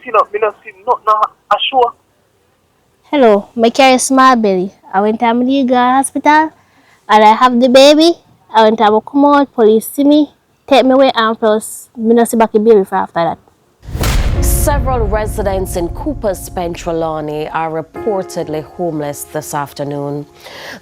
see nothing a show. Hello, my carry small belly. I went to the hospital and I have the baby. I went to come out, police see me, take me away and plus me not see back the baby for after that. Several residents in Cooper's Trelawney are reportedly homeless this afternoon.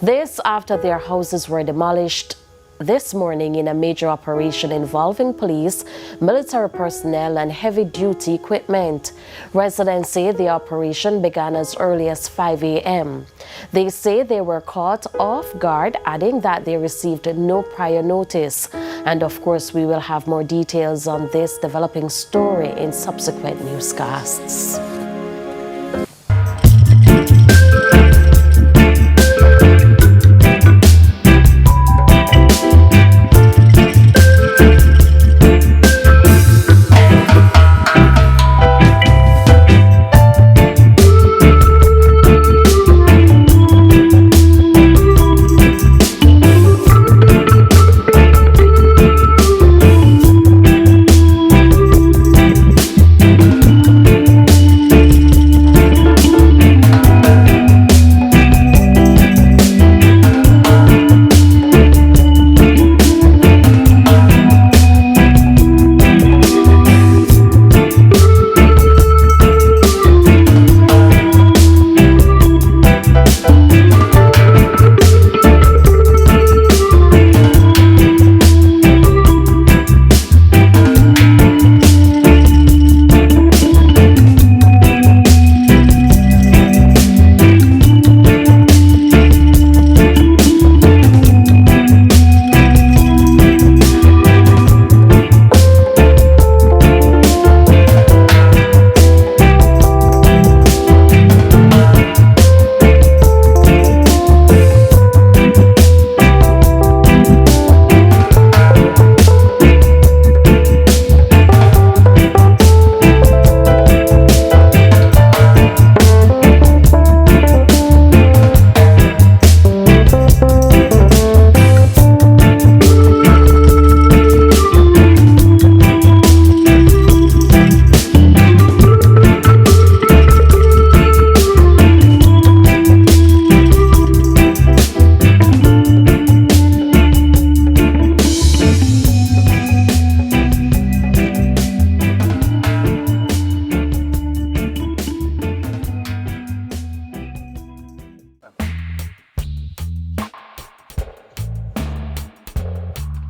This after their houses were demolished this morning in a major operation involving police, military personnel, and heavy-duty equipment. Residents say the operation began as early as 5 a.m. They say they were caught off guard, adding that they received no prior notice. And of course, we will have more details on this developing story in subsequent newscasts.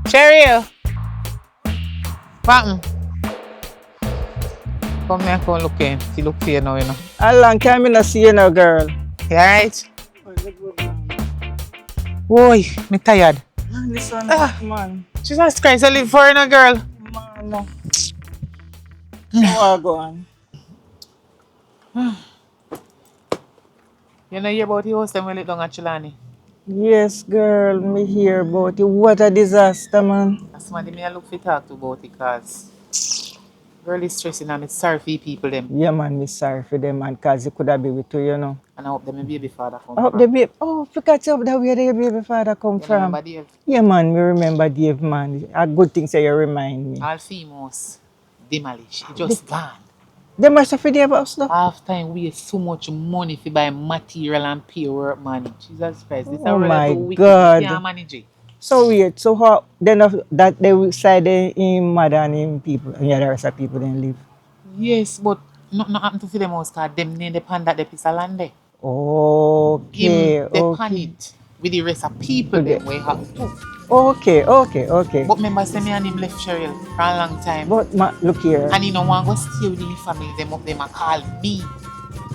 Cheerio. What? Come here, come look in. See, look for you now, you know. How long can I not see you now, girl? You alright? Boy, me tired. Listen, man. Jesus Christ, I live for you now, girl. Man, no. How go on? You know hear about the house them we live down at Chilani? Yes, girl, me hear about it. What a disaster, man. That's somebody me I look for talk to about it because girl is stressing and I'm sorry for the people them. Yeah, man, me sorry for them, man, because it could have been with you, you know. And I hope them baby father come I hope from. the baby, oh, forgot to hope that where the baby father come You from. remember Dave? Yeah, man, me remember Dave, man. A good thing say you remind me. All females demolish. It just gone. They must have for Dave house, though. Half time we waste so much money to buy material and pay work money. Jesus Christ, this is Oh really my too wicked. God. We can't manage it. So weird. So how then of that they will side him mother and him people and the rest of people then live. Yes, but nothing happen to for them house because them name the pan that the piece of land there. Okay, Him, they pan okay. it with the rest of people them we have to. Okay. But remember say me and him left Cheryl for a long time. But look here. And he no want to go stay with the family them up them and call me.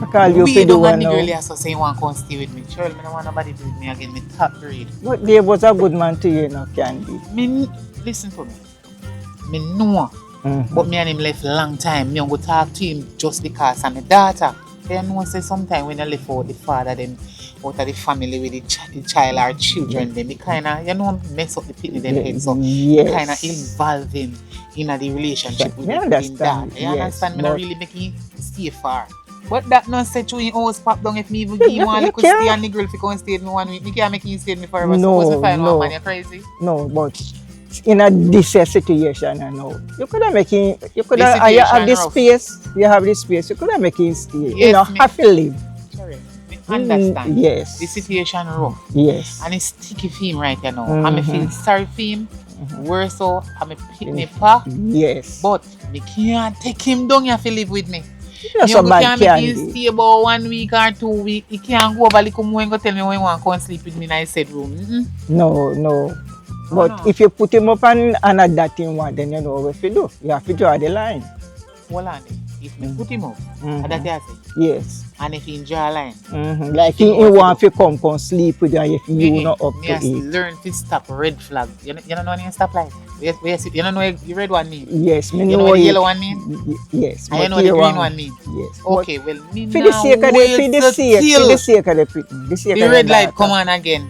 I call you We for the don't one want the now. girl here so say he want to come stay with me. Cheryl, me don't want nobody to with me again, me top grade. But Dave was a good man to you now, Candy. Me listen to me. Me know. But me and him left long time. Me don't go talk to him just because I'm a daughter. They know say sometimes when I left out the father them out of the family with the child or children them, it kinda mess up the picnic them head. So Yes. kinda involve him in the relationship with Me the understand. daughter. You Yes, understand? Me but- not really make him stay far. But that not say to him house pop down if me even give him one you little can't. stay and the girl fi come stay with me 1 week. Me can't make him stay with me forever. No, Suppose me find no. one man, you crazy? No, but in a this situation, you know, you could have making, you could The have, you have situation this rough. space, you have this space, you could have making stay, you Yes, know, me- have to live. Sorry, me understand. Yes. The situation rough. Yes. And it's sticky for him right now. And I feel Mhm. sorry for him. Worse so, I'm a pitney pa. Yes. But me can't take him down here to live with me. Not Me so uncle bad can't make him candy. stay about 1 week or 2 weeks. He can't go over little more and go tell me when he want to come sleep with me in his said room. No, no. But no. if you put him up on another thing one, then you know what to do. You have to draw the line. Hold on. If me put him up, Mhm. that's what I say. Yes. And if he draw a line, Like You he know what to want to come sleep with you if you not up me to has it. learn to stop red flag. You don't know any stop like? Yes, you don't know the red one mean? Yes, me You know know what the it. yellow one mean? Yes. And you but know what the here green one- one mean? Yes. Okay, well, me For the now sake of wait the, for the to sake, till for the sake of the sake the of red your light daughter. come on again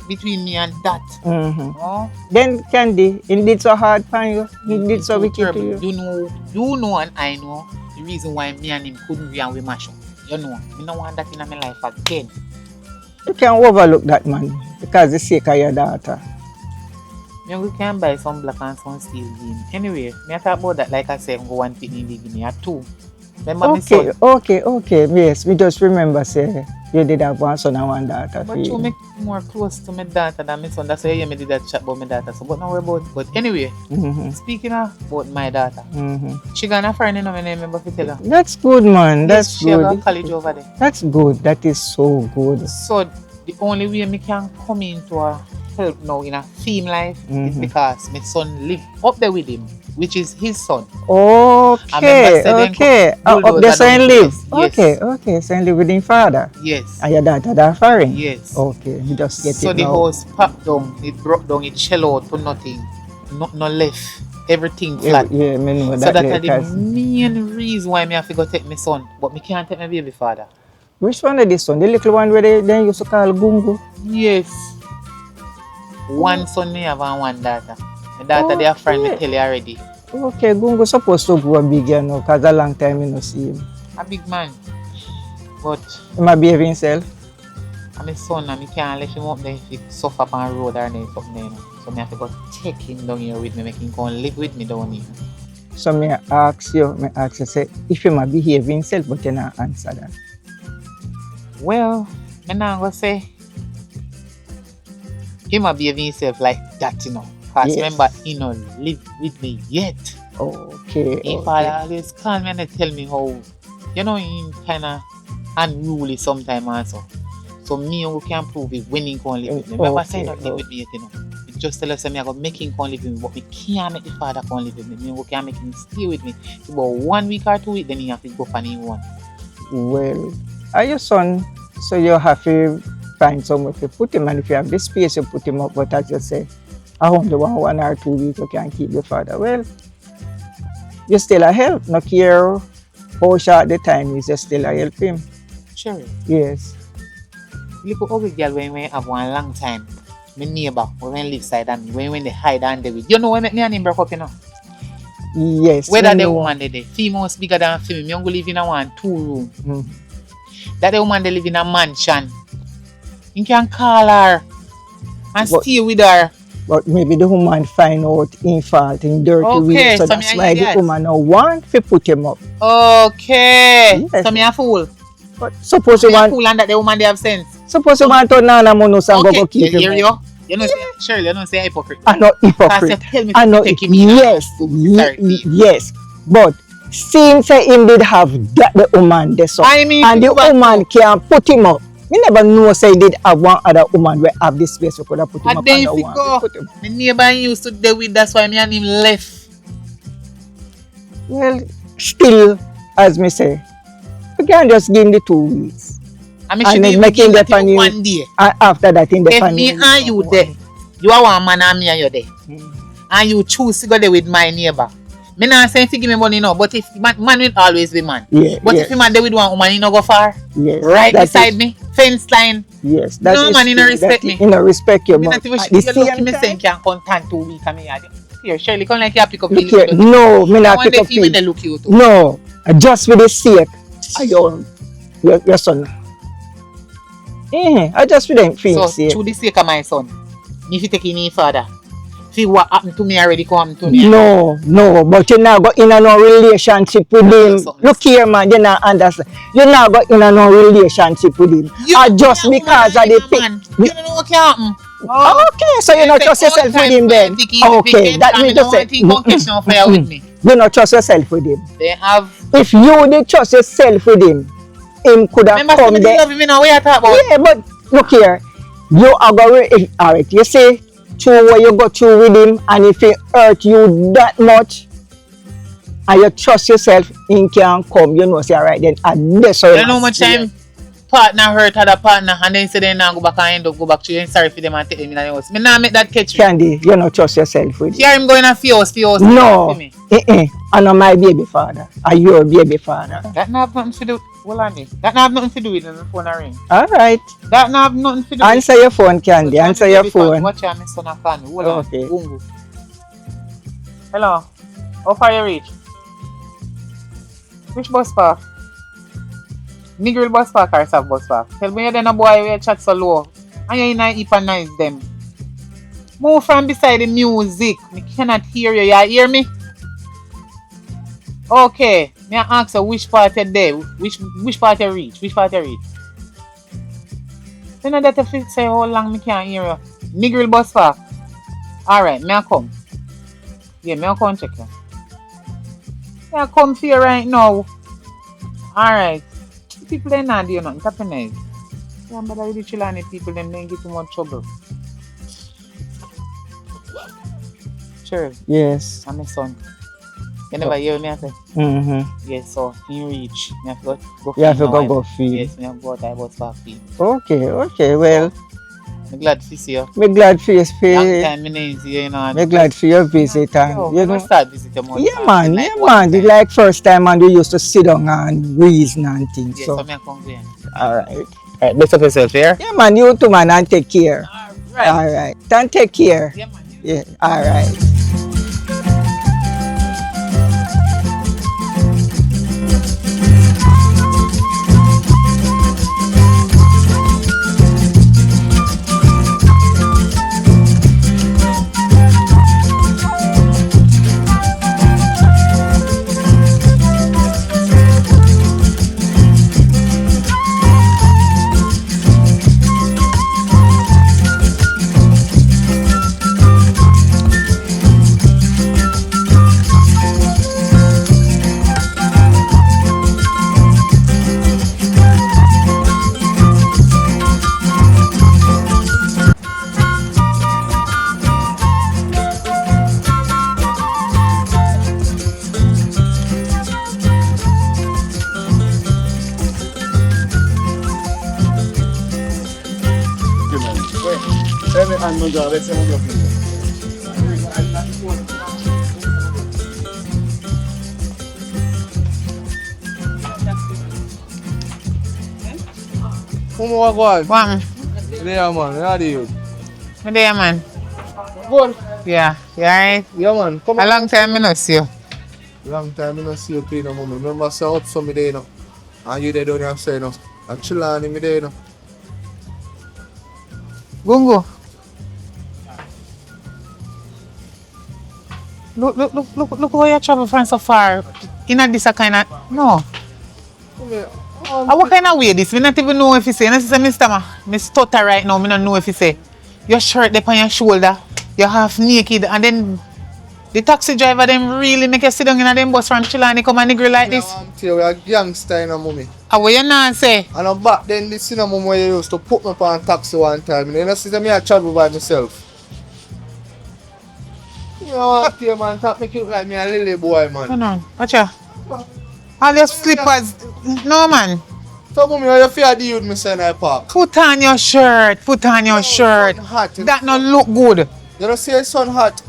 between me and that. Mhm. Oh, Then Candy, it did so hard for you. It did so too wicked to terrible. you. You know and I know the reason why me and him couldn't be and we mash up. You know, me don't want that in my life again. You can't overlook that man because the sake of your daughter. Me we can buy some black and some steel bean. Anyway, me I talk about that like I said, I'm going to live in here too. Remember me Okay, son? okay. Yes, me just remember say you did have one son and one daughter. But you make me more close to my daughter than my son. That's why you me did that chat about my daughter. So, but not worry about. But anyway, speaking of about my daughter, she got a friend, you know, my name, remember to tell her. That's good, man. That's Yes, she have a good. college over there. That's good. That is so good. So the only way me can come into a help now in a theme life is because my son live up there with him, which is his son. Okay, okay. Up there, so he live. Yes. Okay. So he live with his father. Yes. And your daughter that foreign. Yes. Okay, you just get So it the now. house packed down, it broke down, it shell out to nothing. No left. Everything flat. Yeah, me know So that. that's the because- main reason why me have to go take my son. But me can't take my baby father. Which one is this one? The little one where they used to call Gungu? Yes. One son me have and one daughter. My daughter, they are friend, me tell you already. Okay, Gungu supposed to grow big, you know, because a long time you no see him. A big man. But He might behave himself. I'm my son and me can't let him up there if he suffer on road or anything something there. You know. So me have to go take him down here with me, make him come live with me down here. So me ask you, say, if he might behave himself, but you not answer that. Well, me not gonna say he might behave himself like that, you know. Because Yes. remember, he not live with me yet. Okay. His father always call me and they tell me how, you know, he kind of unruly sometimes also. So me who can prove it when he can live with me. Remember saying not live with me yet, you know. He just tell us me I got make him come live with me, but me can't make the father come live with me. Me who can make him stay with me. So about 1 week or 2 weeks, then he have to go for him one. Well, are your son, so you have to find somewhere to put him, and if you have the space, you put him up. But as you say, I only want 1 or 2 weeks, you can keep the father. Well, you still a help. No care how short the time is, you still a help him. Sure. Yes. Look ugly girl when we have one long time. My neighbor, when live side and me, when they hide under with. You know when me and him broke up, you know. Yes. Whether we the know. woman they females bigger than female, me go live in a 1-2 room. Mhm. That the woman they live in a mansion. You can call her and But- stay with her. But maybe the woman find out in fault, in dirty Okay, way. So so that's me why and you the guys. woman now want to put him up. Okay. Yes. So me a fool. But suppose you Me a want, fool and that the woman they have sense. suppose you want to Nana Monos and go keep you hear him you? up. You know say Shirley, you know say hypocrite. I'm not Because you hypocrite. tell me I to know take it. him in. Yes, yes. But since him did have that the woman there, so I mean, and the you back woman can put him up. We never know say he did have one other woman where have this space we could have put him And up then and if no he one go, put him. my neighbor used to deal with, that's why me and him left. Well, still, as me say, we can just give him the 2 weeks. I mean, And she then didn't making give the that him funny- 1 day. And after that, in the If family. me and you there, you are one man and me and you there. And you choose to go there with my neighbor. Me not saying to give me money now, but if man will always be man. Yeah, But yes, if you man there with one woman, you no go far. yes, Right that beside is- me, fence line. Yes, that No is man, you no true. respect That me. You know, respect you, Me but not even at the you lucky same me time, saying can contact 2 weeks and me here, Shirley, come like you pick up look feelings. here, with us. no, me I not want pick the up female they feelings. look you too. No, just for the sake of your son. I just for them feelings So, sake. through the sake of my son, me if you take in his father, if See what happened to me already come to me. No, but you now go in a no relationship with him. Something. Look here, man, you not understand. You now go in a no relationship with him. Just because of the man. You don't know what can happen. Okay, so you not trust yourself with him then. Okay, that means to say you not trust yourself with him. They have. If you did trust yourself with him could have come there. Love him, you know, what you talk about. Yeah, but look here, you are going. Alright, you say through what you go through with him, and if he hurt you that much, and you trust yourself, he can come. You know, say alright then. And that's how you know much time partner hurt other partner, and then say they now go back and end up go back to you and sorry for them and take them in the house. Me now make that catch. Candy, you not trust yourself with him. Hear him going a fuse. No, I'm not my baby father. Are your baby father? That not have nothing to do. Hold on, that not have nothing to do with the phone ring. Alright. That not have nothing to do. Answer your phone, Candy. Answer your phone. Watch out, my son a call me. Hold on. Okay. Bungu. Hello. How far you reach? Which bus park? Negril bus park or South bus park? Tell me you then a boy where you chat so low. And you in a heap and nice them. Move from beside the music. I cannot hear you. You hear me? Okay. Me ask you which part you there. Which part you reach? Which part you reach? You know that if you say how long me can't hear you. Negril bus park. Alright, me a come. Yeah, me a come check you. Me a come here right now. Alright. People they not do nothing. It's nice. Yeah, but I really chill on the people them they get too much trouble. Sure. Yes. I'm my son. You never hear me I say? Yes, so you reach. You have to go feed. You have to go feed. Yes, me have to go out about for feed. Okay, well. I'm glad to see you. I'm glad for your Long time I didn't see you, you know. I'm glad for your visit and you know. Start visiting more. Yeah man. It's like first time and we used to sit down and reason and things. Yes, so me come here. Alright. Alright, best of yourself here. Yeah man, you too man and take care. Alright. Then take care. Yeah man. Yeah, alright. Come on, go on. What? There, man. How are you? Me there, man. Good. Yeah, you alright? Yeah, man. Come A on. long time I no see you. Long time I don't see you play no more. Remember, say up some day, no. And you there down here say, no. And chill on me there, no. Bungu. Look where you travel from so far. In a this a kind of no. What kind of way this? We not even know if you say. You know, say, Mr. Ma, me stutter right now. Me don't know if you say. Your shirt up on your shoulder. You're half naked, and then the taxi driver them really make you sit down in them bus from Chilani come and nigger like this. I'm telling you, we are gangster in a mommy. And what you not say? And I'm back then, this in a mom where you used to put me on taxi one time. You know, see me I travel by myself. You know what, dear man, that make you look like me a little boy, man. Hold on, watch out. All your slippers. No man. So, mommy, how you feel deal with me saying I park? Put on your shirt. Put on your shirt. Hot. That not look good. You don't see it's sun hot?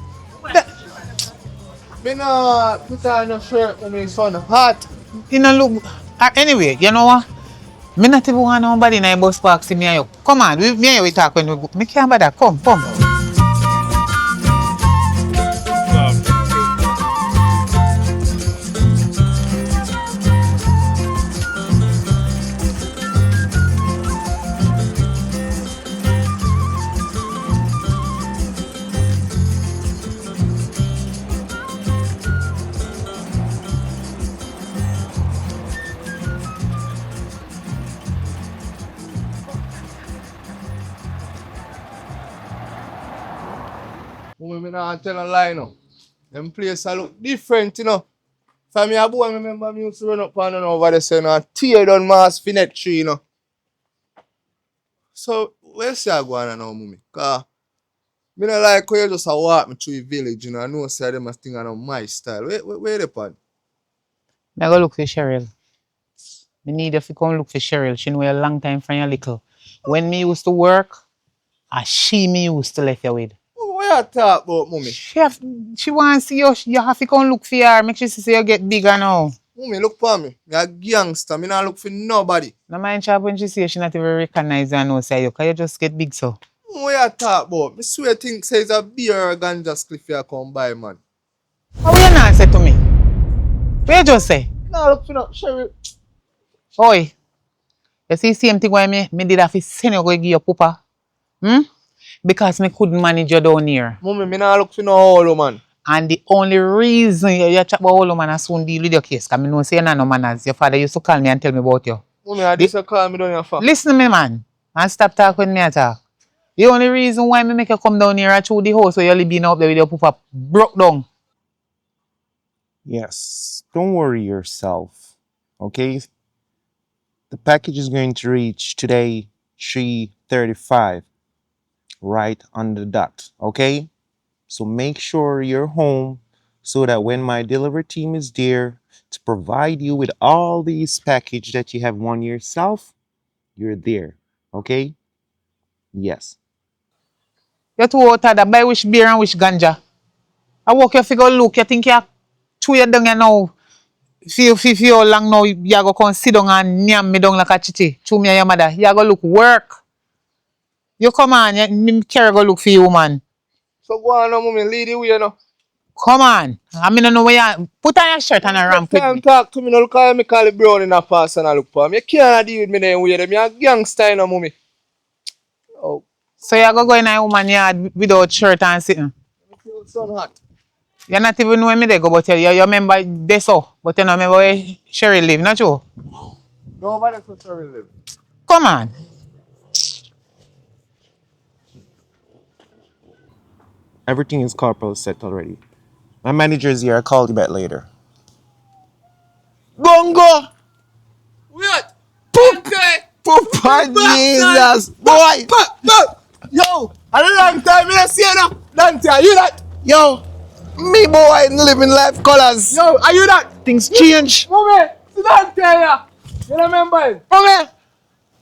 Me no put on your shirt when it's sun hot. You know look. Anyway, you know what? Me not even want nobody in the bus park see me and you. Come on, me and you we talk when we go. Me can't bother. Come. mummy, not tell a lie, no. Them place I look different, you know. From me a boy, I remember me used to run up and down over there, saying, and tear down mass finet tree, you know. So, where's you going now, mummy? Because me not like how you just walk me through the village, you know. I know say them a thing on my style. Where they pan? Me go look for Cheryl. Me need you to come look for Cheryl. She know you a long time from your little. When me used to work, me used to left you with. What you talk about, mummy? She wants to see you. You have to come look for her. Make sure she see you get bigger now. Mummy, look for me. Me a gangster. Me not look for nobody. No mind chap when she see you, she not even recognize you and know say you. Cause you just get big so. What you talk about? Me swear thing says a beer or a ganja spliff you come by, man. How you not say to me? What you just say? No, look for no Cheryl. Oi. You see same thing why me did have to send you go give your papa. Because me couldn't manage you down here. Mummy, me not look for no hole, man. And the only reason you chat about all man I soon deal with your case, because I know say you not no manners. Your father used to call me and tell me about you. Mummy, I just call me down here for. Listen to me, man. And stop talking with me at all. The only reason why me make you come down here and through the house where you're living up there with your papa broke down. Yes, don't worry yourself, okay? The package is going to reach today 3:35, right on the dot, okay? So make sure you're home so that when my delivery team is there to provide you with all these package that you have won yourself, you're there, okay? Yes. You're too out of that. Buy which beer and which ganja. I walk your figure look, you think you're through your down here now. Feel how long now you go come sit down and nyam me down like a chichi. Through me and your mother. You go look work. You come on, me carry go look for you, man. So go on now, mummy, lead the way now. Come on. I mean, I know where you put on your shirt and a ramp with me. Talk to me now, look how me call it brown in a pass and I look for me. You can't deal with me then way. Me a gangster now, mummy. Oh. So you go in a woman yard without shirt and sitting. Sun hot. You not even know me there go, but you remember this so, but you don't remember where Sherry live, not you? Nobody so sorry live. Come on. Everything is corporal set already. My manager is here. I'll call you back later. Gongo! Wait! Papa Jesus! Boy! Yo! A long time I see you now! Dante, are you that? Yo! Me boy living life colors. Yo, are you that? Things change. Mummy! See Dante here! You remember him? Mummy!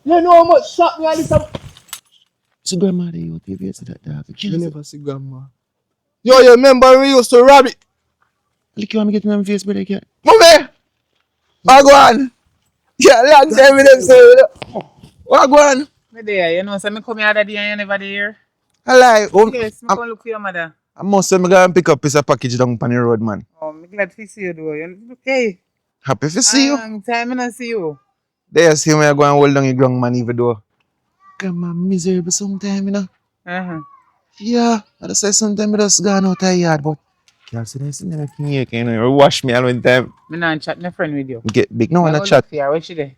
You know how much shot me at this? So grandma, you TV to that dog. You never see grandma. Yo, you remember we used to rob it? Look, you want me getting on face, but I can't. Mummy! Wagwan! Yeah, long time we didn't say Wagwan! Me there, you know, so me come here the day and you never there. I lie. Yes, me come look for your mother. I must say, I'm going to pick up a package down on the road, man. Oh, me glad to see you though. Hey. Happy to see you. Long time I not see you. There, see me, I go and hold down your ground, man, even though. Grandma, miserable sometime, you know. Yeah, I just say sometimes I just gone out of the yard, but you see this in the here, you know, wash me all one time. Me not chat my friend with you. Get big. No, I'm not chat. Where she there?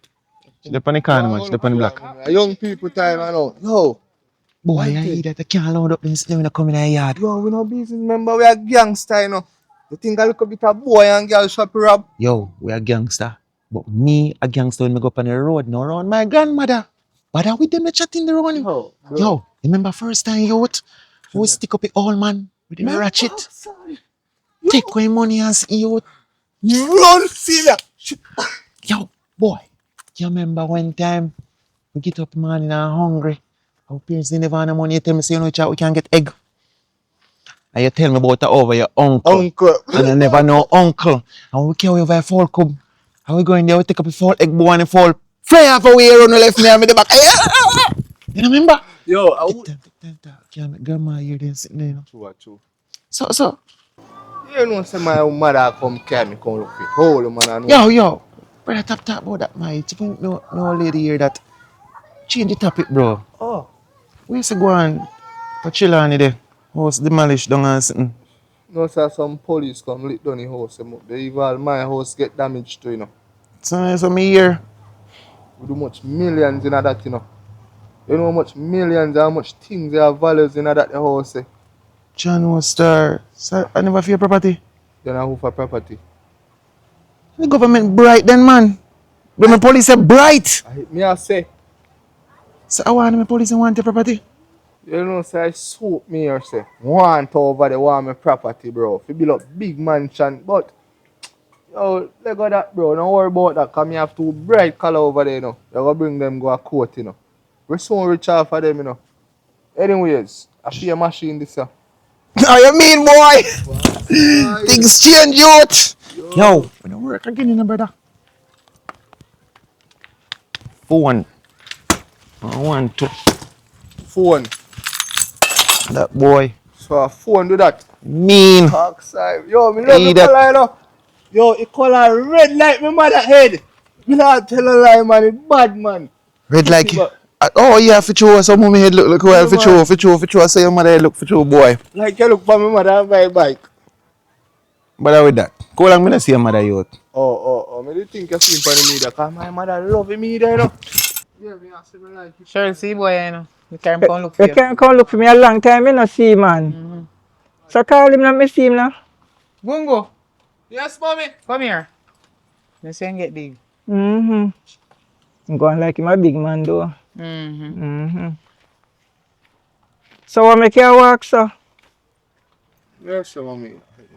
She's up on the corner, man. She's up on the block. Young people time, I know. Yo! Boy, I hear that I can't load up this when I come in the yard. Yo, we no business, remember we are gangster, you know. You think I look a bit of boy and girl shop rob? Yo, we are gangster. But me, a gangster when I go up on the road, now around my grandmother. But I with them I chat in the road. Yo, remember first time you out? We stick up the old man with the ratchet. Take away money and see you out. Run, see ya! Yo, boy, you remember one time we get up man and I'm hungry. Our parents didn't have any money. You tell me, say, you know, child, we can get egg. And you tell me about that over your uncle. And I never know uncle. And we carry over a fall cub. And we go in there, we take up a fall egg boy and a fall. Fly off away around the left me and me the back. You remember? Yo, I would. Can't make grandma hear them sitting there, you know. True. So. You know, say my mother come carry me, come look for hole, man. I know. Yo. Brother, talk about that, my. No lady here that. Change the topic, bro. Oh. We used to go and chill on it there. House demolished down and something. No, sir, some police come lit down the house. They even my house get damaged too, you know. So me here. We do much millions in that, you know. You know how much millions, how much things, there are values in that house. John was star. So I never feel property. Then I who for property. The government bright then, man. When the police say bright. Me I say, So I want the police and want the property. you know, say I soap me or say, want over the want my property, bro. If you build up big mansion, but yo, let go that, bro. Don't worry about that, cause me have two bright color over there, you know. You gotta bring them go a court, you know. We soon rich off for them, you know. Anyways, I see a machine this year. How you mean, boy? Things change, youth. Yo, we don't work again, you know, brother. Phone. I want to. Phone. That boy. So a phone do that. Mean. Oxide. Yo, me love the That. color, you know. Yo, it color red like my mother head. Me not tell a lie, man. It bad, man. Red like you. Oh, yeah, for sure. Some of my head look well, for sure, for sure, for sure. I say your mother head look for sure, boy. Like you look for my mother and my bike. But with that, go along, me not see your mother youth. Oh. Me do think you see for the media, cause my mother love me there, you know. Yeah, me ask me like it. Sure, see boy, you know. You can't come look for You you. can't come look for me a long time, I no see, man. So call him, let me see him now. Bungo, Yes, mommy. come here. Let's see and get big. I'm going like him a big man, though. So what make you walk, so? Yes, mommy.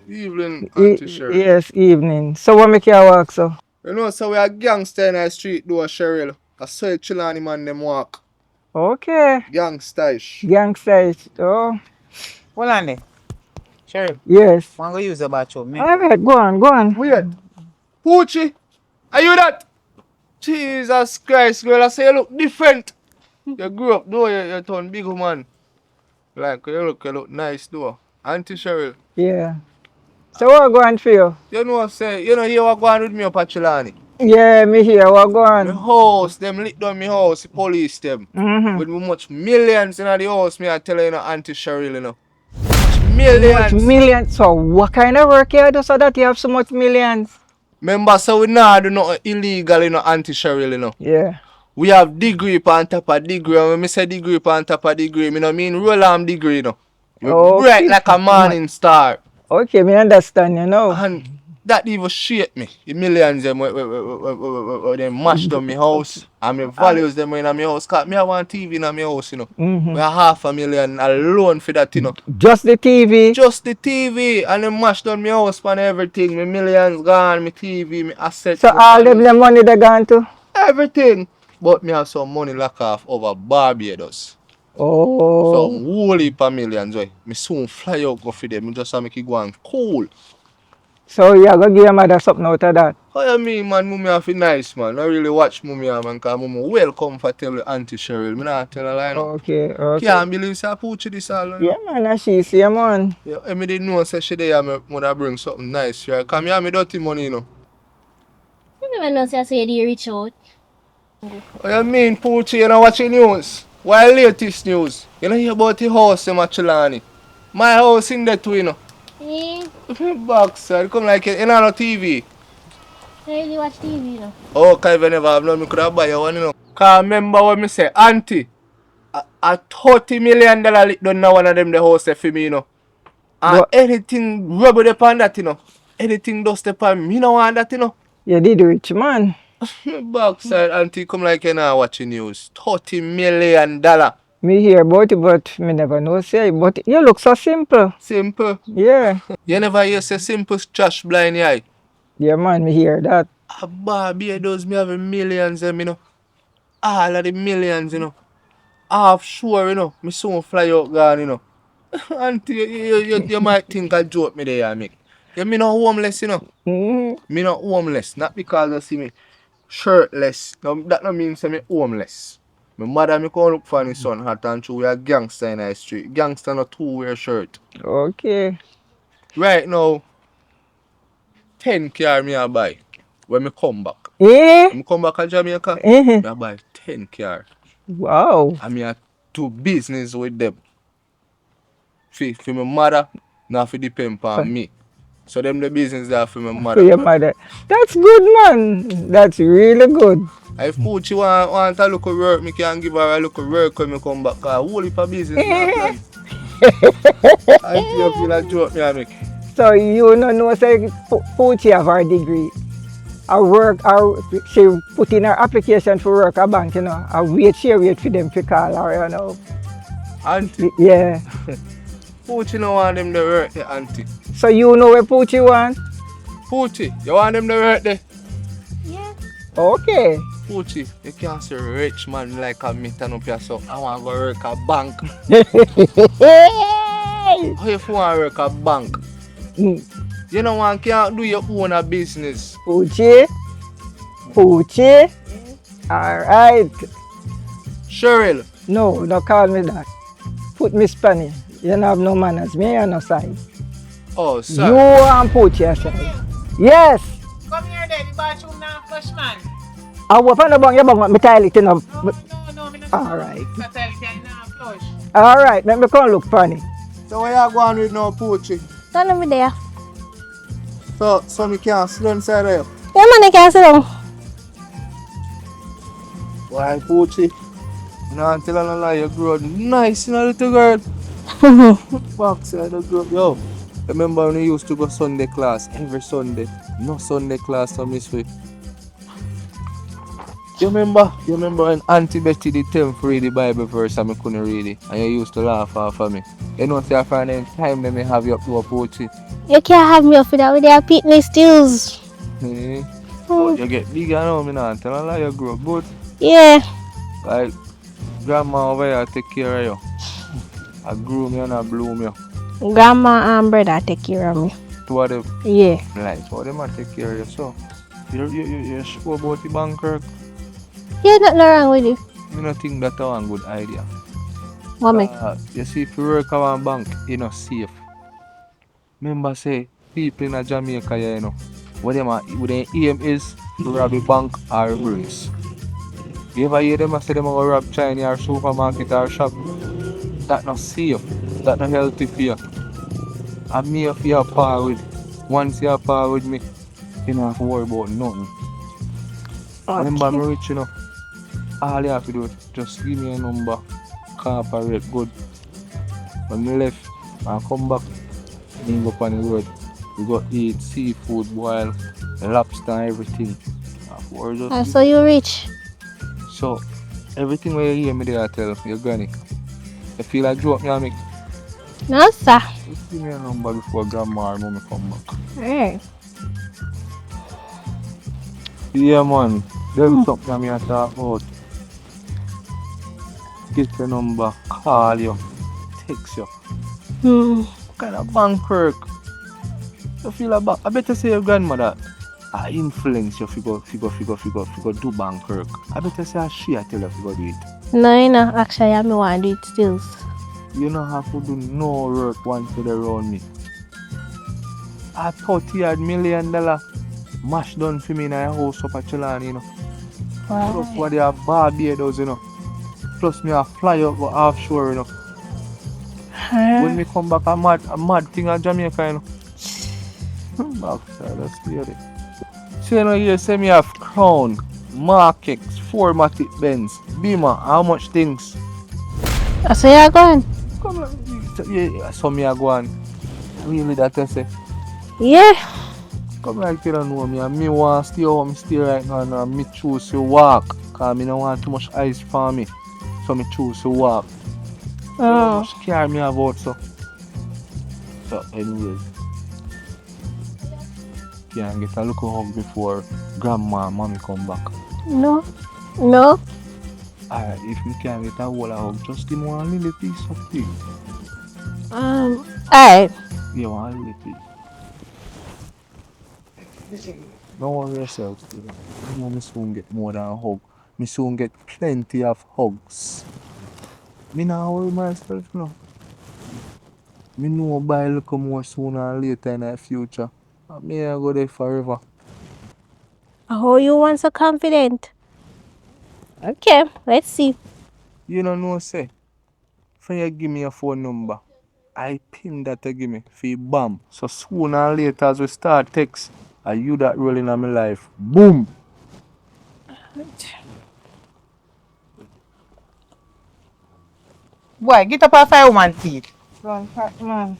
Evening, Auntie Cheryl. Yes, evening. So what make you walk, so? You know, so we are gangster in the street, do a Cheryl. I saw a Chilani man them walk. Okay. Gangstaish. Gangster. Oh, Hold on there. Sure. yes. I'm going to use the bathroom. All right, go on. Weird. Poochie, are you that? Jesus Christ, girl, I say you look different. You grew up, though, you turn big man. Like, you look nice, though. Auntie Cheryl. Yeah. So what going for you? You know what I'm saying? You know, you what going with me up at Chilani? Yeah, me here. What My going? house, them lit down my house, the police them. With much millions in the house, me I tell you, Auntie Cheryl, you know. Millions. Much millions. So what kind of work you do so that you have so much millions? Remember, so we not do nothing illegal, you know, Auntie Cheryl, you know. Yeah. We have degree on top of degree, and when I say degree on top of degree, I don't mean roll arm degree, you know. We bright like a morning star. Okay, me understand you now. And that even shake me. The millions them them mash down my house. And my values them in my house. Cause me have one TV in my house, you know. We have $500,000 alone for that, you know. Just the TV? Just the TV. And they mash down my house and everything. My millions gone, my TV, my assets. So all them the money they gone to? Everything. But me have some money lock off over Barbados. Oh. Some whole heap of millions. Me soon fly out go for them. Me just make it go and cool. So you are going to give your mother something out of that? How you mean, man? Mummy have to nice, man. I really watch Mummy, man, because Mummy well comfortable Auntie Cheryl. Me not tell a lie, no. Okay. Can't believe say I put you this all, you know? Yeah, man, and she see man. Yeah, I didn't know say she there, me mother bring something nice here. Because me have me dirty money, you know. You never know, say I say you reach out. What you mean, Poochie? You know watch the news? Why latest news? You know hear about the house in Machilani? My house in there too, you know. Eh, Backside, come like you know no TV. I really watch TV, you know. Oh, because if you never have none, me could have buy you one, you know. Because remember what me say, Auntie, a $30 million lit done now one of them the house for me, you know. And What? anything rubber upon that, you know. Anything dust upon me, you know want that, you know. You did rich, man. Backside, Auntie, come like you now watching news. $30 million. Me hear about it, but me never know say. But you look so simple. Simple. Yeah. You never hear say simple trash blind eye. Yeah, man, me hear that. Barbados, me have millions, them, you know. All of the millions, you know. Offshore, you know. Me soon fly out gone, you know. Auntie, you might think I joke me there, Mick. Yeah, me not homeless, you know. Me not homeless. Not because you see me shirtless. No, that no means me homeless. My mother me come look for my son hat and true we are gangster in the street. Gangster no two-wear shirt. Okay. Right now, 10 car me I buy when me come back. Eh? When me come back to Jamaica, Eh? me I buy 10 car. Wow. And me I do business with them. For my mother, not for depend on me. So them the business there for my mother. For your mother. That's good, man. That's really good. If Poochie want a look of work, me can give her a look of work when me come back. Cause whole heap of business. Auntie, you feel a joke me a make. So you no know say Poochie have her degree. I work, she put in her application for work a bank, you know. She wait for them to call her, you know. Auntie, Yeah. Poochie no want them to work there, auntie. So you know where Poochie want? Poochie, you want them to work there? Yeah. Okay. Poochie, you can't see a rich man like a me turn up here, so I want to go work a bank. How you want to work a bank? You know one can't do your own a business. Poochie? Poochie? Alright. Cheryl, No, don't call me that. Put me Spanish. You don't have no manners. Me on no side. oh You sir. and Poochie side. Yes. Come here then, the bathroom now flush man. I will find a bang, you bang, me toilet, you know. No, me not. Alright. Totality now flush. Alright, let me come look funny. So where you going with now, Poochie? Don't let me there. So me can't sit inside there. Yeah, man, I can't sit down. Why, Poochie? No, tell her no lie, you grow nice, you know, little girl. Box, you know, grow. Yo, remember when we used to go Sunday class every Sunday? No Sunday class, so miss we. You remember when Auntie Betty did tell me to read the Bible verse and I couldn't read it? And you used to laugh off of me. You know, say for the time let me have you up to a Poochie. You can't have me up with that with your picnic stills. But you get bigger now, me not tell her lie, you grow good. Yeah. Like, grandma over here take care of you. I groom you and I bloom you. Grandma and brother take care of me. Two of them, Yeah. like, two of them I take care of you. So, you sure about the bank work? Yeah, nothing wrong with it. I don't think that's a good idea. What make? You see, if you work at one bank, you're not safe. Remember, say, people in Jamaica, you know, what their aim is to rob a bank or a bricks. You ever hear them say them going to rob China or supermarket or shop? That's not safe. That's not healthy for you. And me if you're par with, once you're par with me, you don't have to worry about nothing. Remember, I'm rich, you know. All you have to do is just give me a number, cooperate good. When I left, I come back, I go up on the road. We go eat seafood, boil, lobster and everything. So you rich? So, everything where you hear me there, I tell your granny. You feel like joke me and make. No, sir. Just give me a number before grandma or mommy come back. Alright. Yeah, man. There's something I'm here to talk about. Get your number, call you, text you. What kind of bank work? You feel about? I better say your grandmother influence you if you go do bank work. I better say she tell you if you go do it. No, you know, actually, I want to do it still. You don't have to do no work once you're around me. I $30 million mash done for me in a house up at Chilani, you know. Wow. Plus what they have Barbados, you know. Plus me I fly up offshore, you know. When me come back, a mad thing at Jamaica, you know. Backside, that's weird. So you know, you say me have Crown, Mark X, 4matic Benz, Beamer, how much things? So you're going? Come on, yeah, so me I go on. Really that I say? Yeah. Come like you don't know me, and me want to stay home, stay right now, and me choose to walk. Because I don't want too much ice for me. So me choose to walk. How much care me about so. So anyways. Can't get a look hug before grandma and mommy come back. No. No. Alright, if you can't get a whole hug, just give me one little piece of tea. Alright. Yeah, one little piece. Don't worry yourself, you know. Me soon get more than a hug. Me soon get plenty of hugs. Me not worry myself, no. Me know buy a little more sooner or later in the future. And me I go there forever. Oh, you want so confident? Okay, let's see. You don't know, say. When you give me your phone number, I pin that you give me for you bam. So sooner or later as we start text, are you that rolling on my life? Boom! Boy, get up off your woman feet. Son, hot man.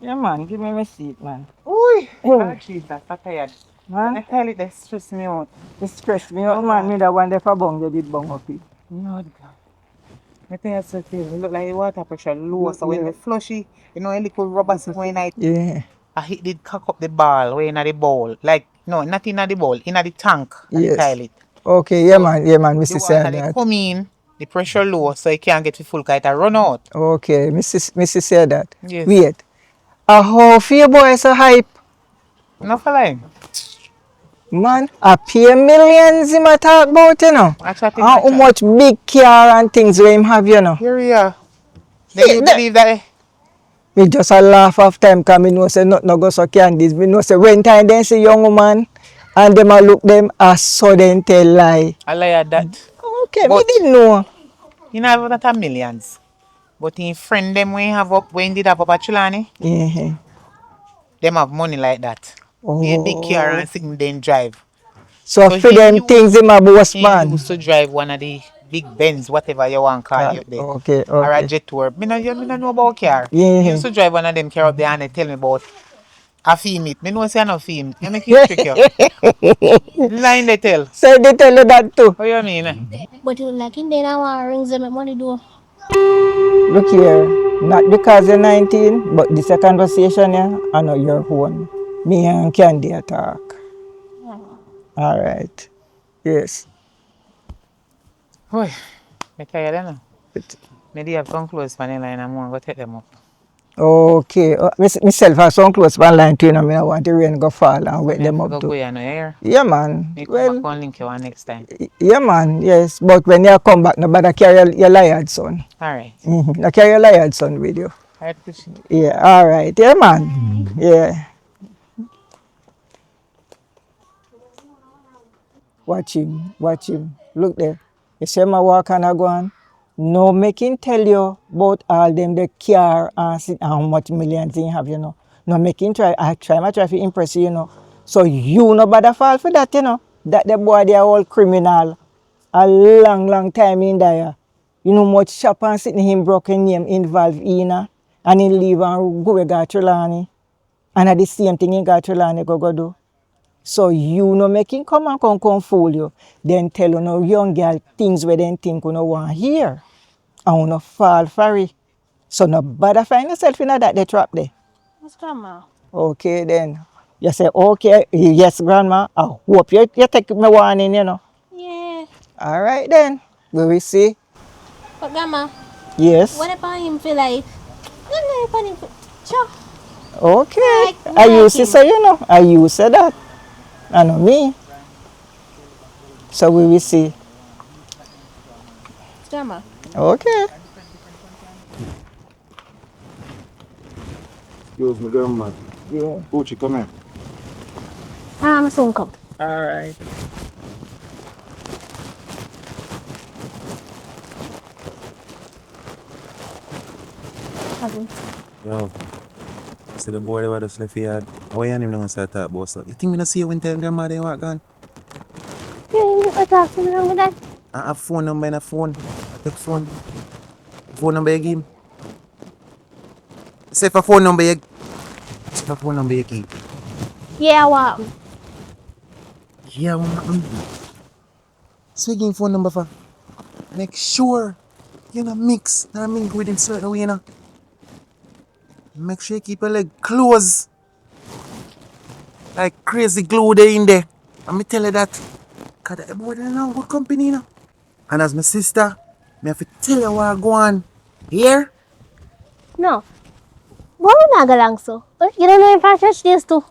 Yeah, man, give me my seat, man. Uy! Oh, Ah, Jesus, I'm tired. man, The toilet, they stress me out. it stressed me out, Oh, man. God. Me that one there for bung, you did bung up it. Lord God. I tell you something, it look like the water pressure low, so when Yeah. we flush it, you know, a little rubber thing when Yeah, I hit did cock up the ball way in the bowl. Like, no, not in the bowl, in the tank at the yes. toilet. Okay, So, yeah, man, the Mrs. water said they that. come in, the pressure low, so it can't get to full kite and run out. Okay, Mrs. said that. Yes. Wait, how for your boy so hype? Enough for line. Man, I pay millions him a talk about, you know. I chat him, And I how chat. much big car and things where him have, you know. Here we are. Then Yeah, you believe that? me just a laugh of time because me know say nothing no go so candies. Me know say when time they see young woman and them a look them as sudden tell lie. I lie at that. Okay, me But, didn't know. you know, that are millions. But in friend them when did have up at Chilani, Yeah. them have money like that. Be a big car Oh. and sitting then drive. So So for them things him a boss he man. used to drive one of the big Benz, whatever you want call it up there. Okay, Or a okay. jet tour. Me no know about car. He Yeah. used to drive one of them car up there and they tell me about a film it. Me know say I no film. I make you trick you. Line they tell. So they tell you that too. What you mean? But you like in there now rings them money do. Look here, not because you're 19, but this a conversation here, I know your own. Me and Candy a talk. All right. Yes. Boy, I tired now. But- Maybe have some clothes for the line and I'm go take them up. Okay. Myself have some close one line too, and I want the rain go fall and So wet me have them to up go too. you know here. Yeah, man. Me come back Well, and link you one next time. yeah, man. Yes. But when you come back, nobody carry your liard son. Alright. No carry your liard son with you. I appreciate it. Yeah. All right. Yeah, man. Yeah. Watch him, watch him. Look there. You see my walk and I go on. No making tell you about all them the car and how much millions he have, you know. No making try, I try to impress you, you know. So you no bother fall for that, you know. That the boy they are all criminal. A long time in there. You know much shop and sitting him broken name involved in and he leave and go with Trelawney. And at the same thing in Trelawney go do. So you no making come and come fool you. Then tell you no young girl things where they think you no want hear. And you no fall for it. So no bother find yourself in that they trap there. What's grandma? Okay then. You say, okay, yes, grandma. I hope you take my warning, you know. Yeah. All right then. We will see. But grandma, Yes. what about him feel like? What about him feel? Sure. Okay. Like I used to him. say, you know. I used to say that. I know me. So we will see. Grandma. Okay. Use my grandma. Yeah. Poochie, come here. I'm soon come. All right. Yo, see the boy that was left here. How you name gonna start talk about stuff? You think me not see you when tell grandma they walk gone? Yeah, you talk to me with that. I have phone number in a phone. I take phone. Phone number you give him. Say for phone number you. Say for phone number you keep. Yeah, what? Yeah, so you give him phone number for. Make sure you not mix. Not mix with him certain way, you know. Make sure you keep your leg closed. Like crazy glue there in there. Let me tell you that. Cause the boy they know good company, you know. And as my sister, me have to tell you what I go on. Here? No. Why we not go along so? You don't know if I church days too.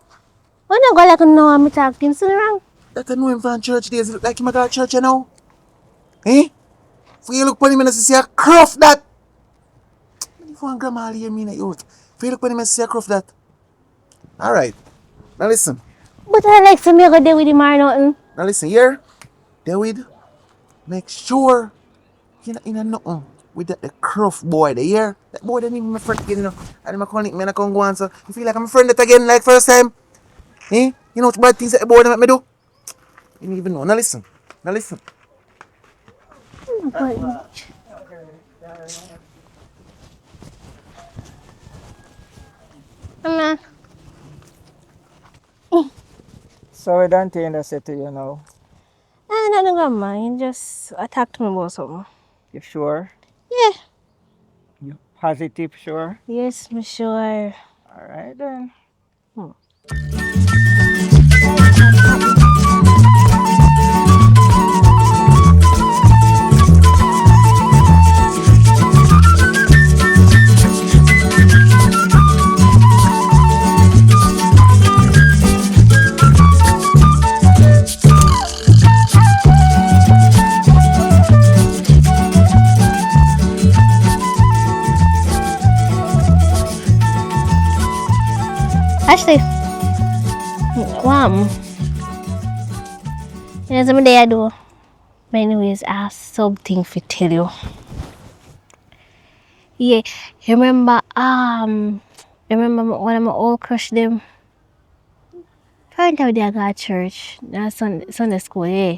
Why not go like no I'm talking so wrong? That I know him from church days. Look like him a go to church, you know. Eh? For you look for him and see a cruff that. If one grandma hear me in the youth. For you look for him and see a cruff that. Alright. Now listen. But I like to make a day with him or nothing. Now listen here. David. Make sure you're not in a nothing with that the cruff boy there. Here. That boy didn't even my friend again, you know. And I'm calling me and I can't go on. So you feel like I'm a friend that again like first time. Eh? You know what bad things that the boy make me do? You don't even know. Now listen. Now listen. I'm So I don't think I said to you now. not gonna mind. Just attack to me about something. You sure? Yeah. You positive sure? Yes, I'm sure. All right then. Actually, wow. You know something day I do. But anyways, I have something to tell you. Yeah, you remember one of my old crush them? Find out they got church. That's Sunday school, yeah.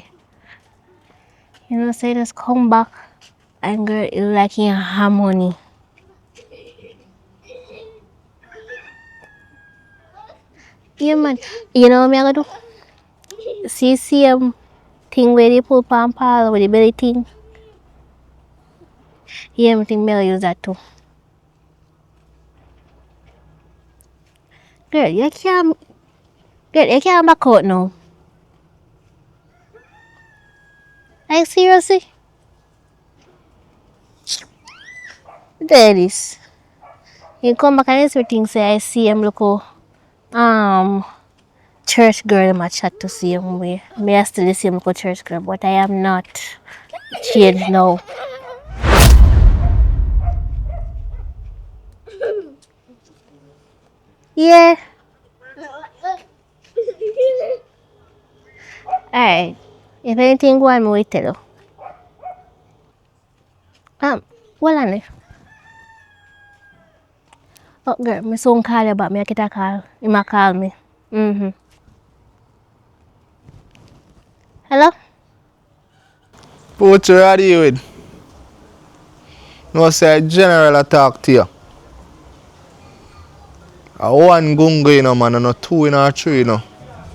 You know, say just come back and girl, it like in harmony. Yeah, man. You know what I'm gonna do? See, thing where they pull pampa with the belly thing. Yeah, I think Mel use that too. Girl, you can't back out now. Like seriously? There it is. You come back and everything say I see him look church girl in my chat to see him way. Me I still the same look church girl, but I am not changed now. Yeah. Alright. If anything go on, me will tell you. What on it? Oh girl, me soon call you back. Me I get a call. You might call me. Hello? What you ready with? No say general attack to you. A one gungo, you know, man, and a two in or three, you know.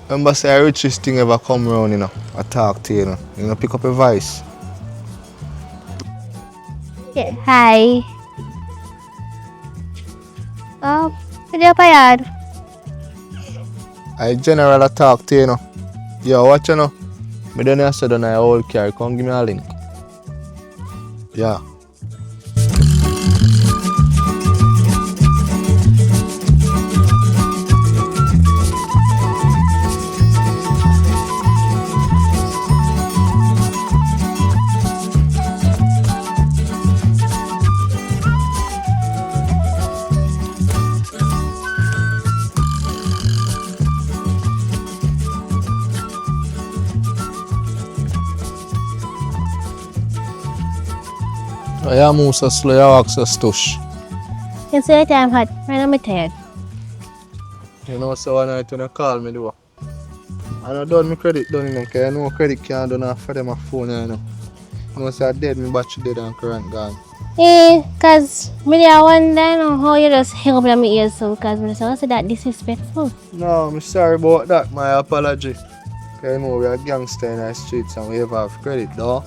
Remember say the richest thing ever come round, you know. Attack to you, you know. You know, pick up a voice. Yeah. Hi. Pwede pa yan. I general attack to you, you know. Yo, watch you know. Me done here said on a whole car. Come give me a link. Yeah. I move so slow, you walk so stush. You say time hot. Right now I'm tired. You know, so one night when you call me, do. And I done my credit done, you know, because I know credit can't do nothing for them a phone, you know. You know, so I dead, my battery dead and current gone. Cause me there wonder how you just hang up in my ears so cause me just say that disrespectful. No, I'm sorry about that, my apology. Because you know, we are gangster in the streets and we ever have credit, though.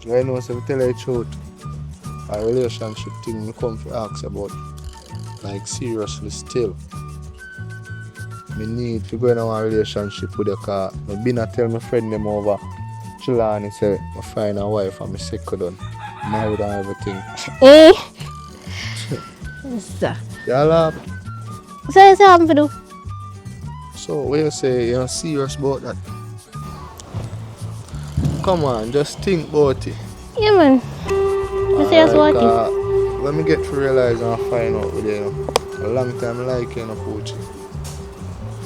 I know, so I tell you the truth. A relationship thing, I come to ask about. Like, seriously, still. I need to go in a relationship with you because I've been to tell my friend them over Chilani say I find a wife and I second done. Married and everything. So You laugh. you say what to do? So, what you say, you're serious about that? Come on, just think about it. Yeah man. You serious about it? Let me get to realize and find out with you. Know. A long time I like you, know, Poochie.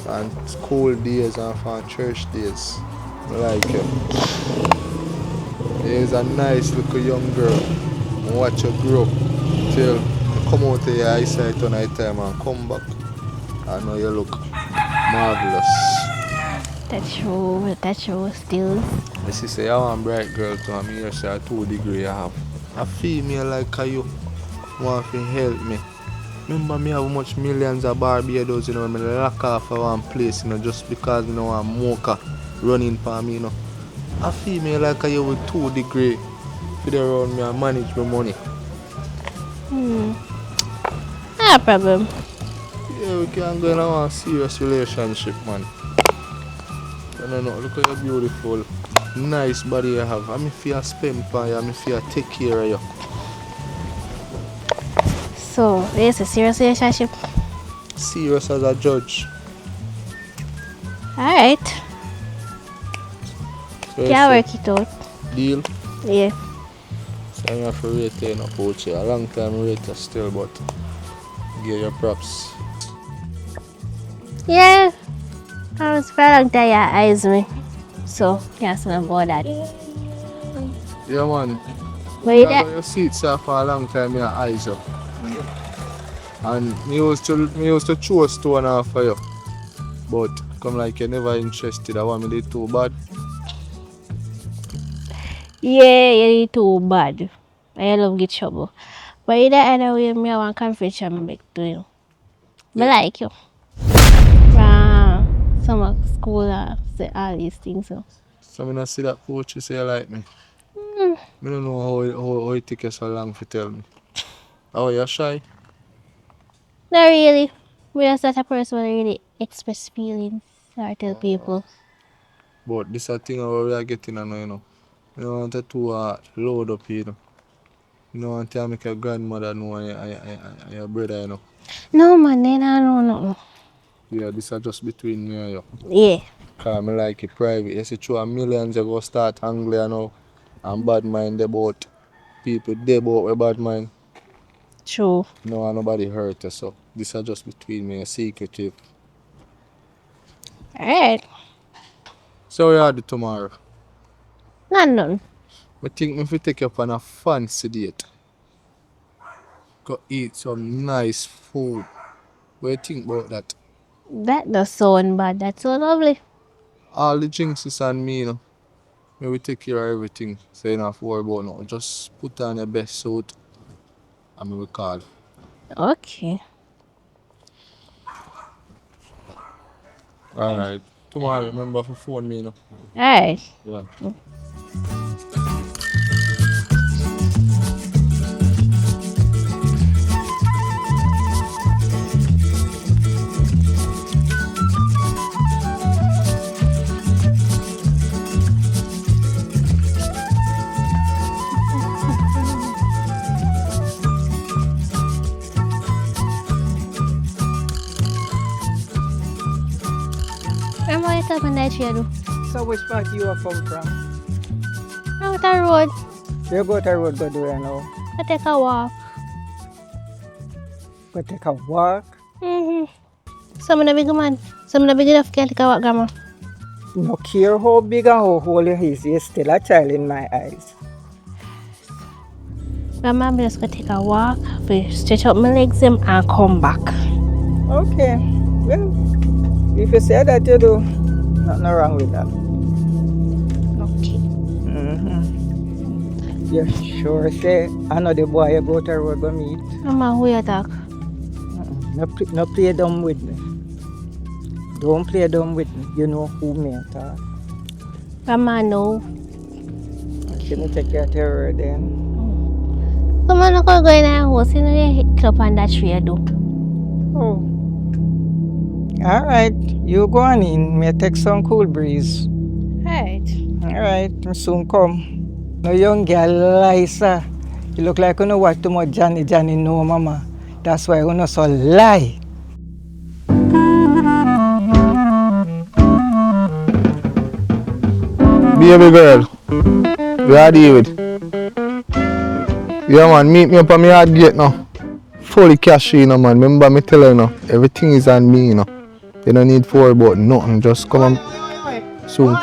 And school days and from church days. I like you. You're a nice little young girl. And watch you grow till you come out of your eyesight on night time and come back. I know you look marvelous. That's true still. I see say you are a bright girl too. I mean you say a 2 degree you have. I feel me like you want to help me. Remember me have much millions of Barbados, you know, when I lock off for one place, you know, just because, you know, I'm mocha running for me, you know. I feel me like I with 2 degrees to around me and manage my money. No problem. Yeah, we can go in a serious relationship, man. I don't know, look at your beautiful, nice body you have. I'm feel spend for you, I'm feel take care of you. So, it's a serious relationship? Serious as a judge. Alright. So Can work it out. deal? Yeah. So I have to rate you, no, coach. A long time rate you still, but give your props. Yeah. I was for a long time you eyes me. So, can't say about that. Yeah, man. But you You see it sir, for a long time, your eyes up. And me used to chew a stone off for you. But come like you're never interested, I want me did too bad. yeah, you're too bad. I love get trouble. But either other way, me I want confession back to you. Me like you. Summer school, say all these things. So. So I not see that coach you say you like me. I don't know how it take you so long to tell me. Oh, you're shy? Not really. We are such a person who really express feelings or tell people. But this is a thing where we are getting now, you know. You don't want to load up, you know. You don't want to make your grandmother know and your brother, you know. No man, they don't know nothing. Yeah, this is just between me and you. Yeah. Because I like it private. You see, through millions you go start angry, you know. And bad mind about people, they about with bad mind. True. No and nobody hurt you, so this is just between me, secretive. Alright. So we are do tomorrow. None. I think if we take you up on a fancy date. Go eat some nice food. What do you think about that? That does sound bad. That's so lovely. All the drinks is on me, you know. Maybe take care of everything. So you don't have to worry about nothing. Just put on your best suit and we will call. Okay. Alright. Tomorrow remember to phone me, you know. Alright. Yeah. Remember what I told me that you do? So which part you are come from? Out the road. You go to the road, go do you know? I take a walk. Go take a walk. Some of the big man. Some of the big enough can take a walk, grandma. No care how big and how old you is, you're still a child in my eyes. Grandma, I'm just gonna take a walk, stretch out my legs and come back. Okay. Well, if you say that you do, nothing wrong with that. Okay. You sure say I know the boy you go to the road go meet. Grandma, who you talk? No play dumb with me. Don't play dumb with me. You know who me talk. Grandma, no. Can you take your terror then? Come on, go in the house. You know you hit up on that tree, you do. Oh. Alright, you go on in. May take some cool breeze. Alright. Alright, I soon come. No young girl, Lisa. You look like you know what too much Johnny no mama. That's why you know so lie. Baby girl, we are deal with. Yeah man, meet me up on my hard gate now. Fully cash in, man. Remember me tell you now, everything is on me, you know. You don't need to worry about nothing. Just come and soon.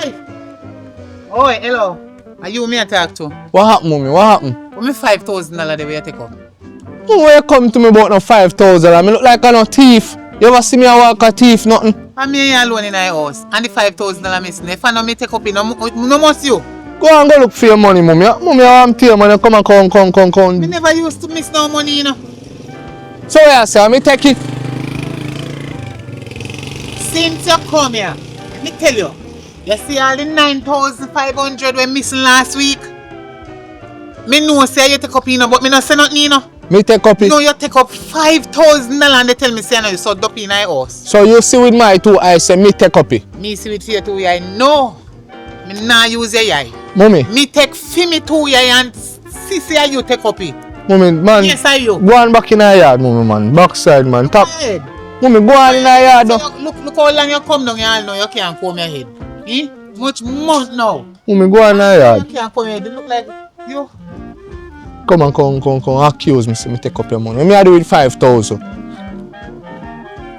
Oi, hello. Are you me I talk to? What happened, mommy? What happened? What me $5,000 the way you take up? Who you come to me about no 5,000? I mean, look like I'm no thief. You ever see me walk a thief, nothing? I'm here alone in my house. And the $5,000 missing. If I know me take up, no must you. Go and go look for your money, mommy. Mommy, I'm here, man. You come and come. Me never used to miss no money, you know. So yeah, sir, me take it. Since you come here, let me tell you, you see all the 9,500 we missing last week? Me know say you take up in, but me not say nothing, you know. Me take up it. No, you take up $5,000 and they tell me say no, you so dope in my house. So you see with my two eyes, say me take up it. Me see with your 2 eye, no. Me not use your eye. Mommy. Me take for me 2 eye and see say you take up it. Mommy, man. Yes, I you. Go on back in our yard, mommy, man. Backside, man. Top. Head. Mommy, go on in our yard. So look how long you come down here now, you can't comb your head. Eh? Much month now. Mommy, go on in our yard. You can't comb your head. It look like you. Come on, come. Accuse me, say me take up your money. What me I do with 5,000?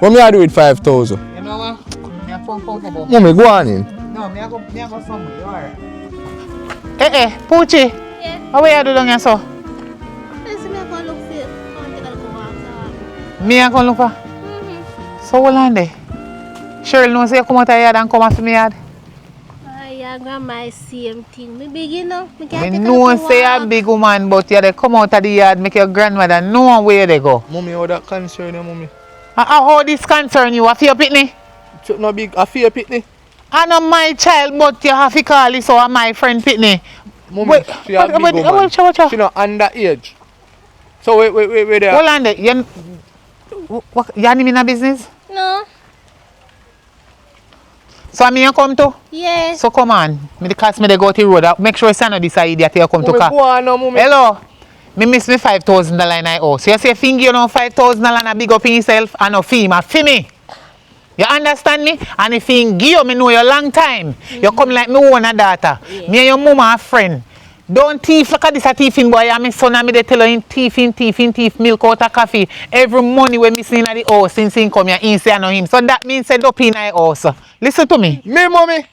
What me I do with 5,000? You know what? Me a phone about. Mommy, go on in. No, me a go somewhere. You alright? Poochie. Yeah. How you do down here, so? Let's see me go look for you. Me a go look for? So hold on there. Cheryl knows you come out of yard and come after me yard. Yeah, grandma is same thing. Me big, you know. Me Me can't take know a say a big woman, but you they come out of the yard, make your grandmother know where they go. Mommy, how that concern you, mommy? How this concern you? I feel pitney? No big, I fear pitney. I know my child, but you have to call this or my friend pitney. Mommy, she a big woman. Watch. She not underage. So wait there. Hold on there. You name in a business? No. So I mean you come to? Yes. So come on. Me the cast me they go to the road. Make sure you stand on this side that you come to car. Go on now, mommy. Hello. Me miss me $5,000 in I owe. So you say finger you know $5,000 and big up in yourself and no fee ma fee me. You understand me? And if you give you, me know you a long time. You come like me own a daughter. Me and your mama a friend. Don't thief, look at this a thiefing boy. And my son and me they tell you thief milk out of coffee. Every money we missing in the house since he come here, he say I know him. So that means say up in the house. Listen to me. Me, mommy.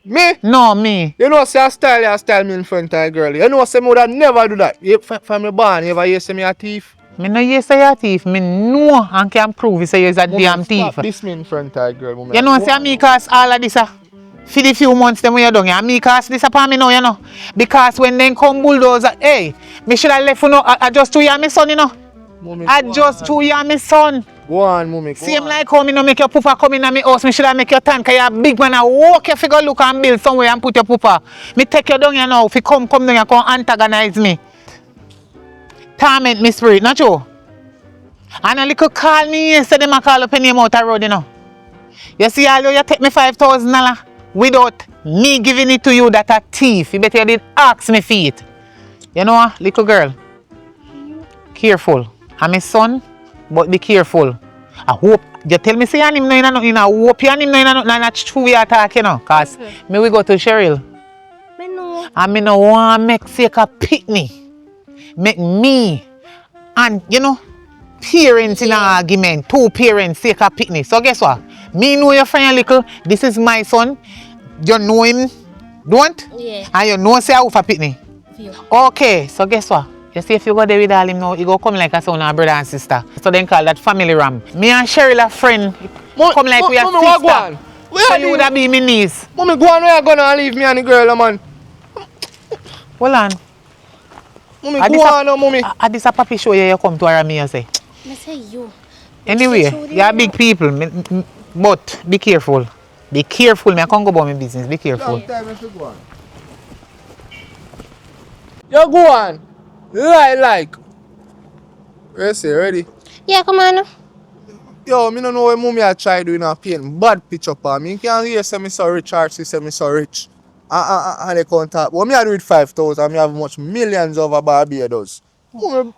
Me? No, me. You know, say I style me in front of a girl. You know, say me would never do that. You, from me born, you ever hear say me a thief? Me no hear say you a thief. Me know and can prove you say you're a damn thief. Stop this me in front of a girl, mommy. You know, say me cause all of this for the few months them when you're done, and me cause this upon me now, you know. Because when they come bulldozer, hey, me should have left you know, I just 2 years my son, you know. Mommy, I just 2 years my son. Go on, mommy. Same like how me no make your pooper come in at my house, me should have make your tan, cause you're a big man, I walk you figure look and build somewhere and put your pooper. Me take you down here now, if you come down here, come antagonize me. Torment me spirit, not you? And a little call me yesterday, them a call up in your mouth road, you know. You see, although you take me $5,000 without me giving it to you, that a thief. You better you did ask me for it. You know what, little girl? Careful. I'm my son, but be careful. I hope, you tell me say you him no in a nothing, I hope you him no in a nothing, and that's true we attack, you know. Because me we go to Cheryl. Me know. And me no want to make fake a pitney. Make me and, you know, parents in an argument, 2 parents take a picnic. So guess what? Me know your friend a little. This is my son. You know him, don't? Yeah. And you know say I have a picnic. Yeah. Okay, so guess what? You see if you go there with all him now, you go come like a son and brother and sister. So then call that family ram. Me and Cheryl a friend. Come like we are mommy, sister. What go on? Where So are you would have been my niece. Mommy, go on, where you gonna leave me and the girl, man? Hold on. Mommy, go on now, mommy. At this a papi show you come to her me you say. Me say you. Anyway, you are big people, but be careful. Be careful, me I can't go about my business. Be careful. You go on. Like. You say, ready? Yeah, come on. Yo, me don't know what mommy I try doing a paint bad picture for me. You can't hear say me so rich or she say me so rich. And they can't talk. What me I do with 5,000, me have much millions over Barbados. Mommy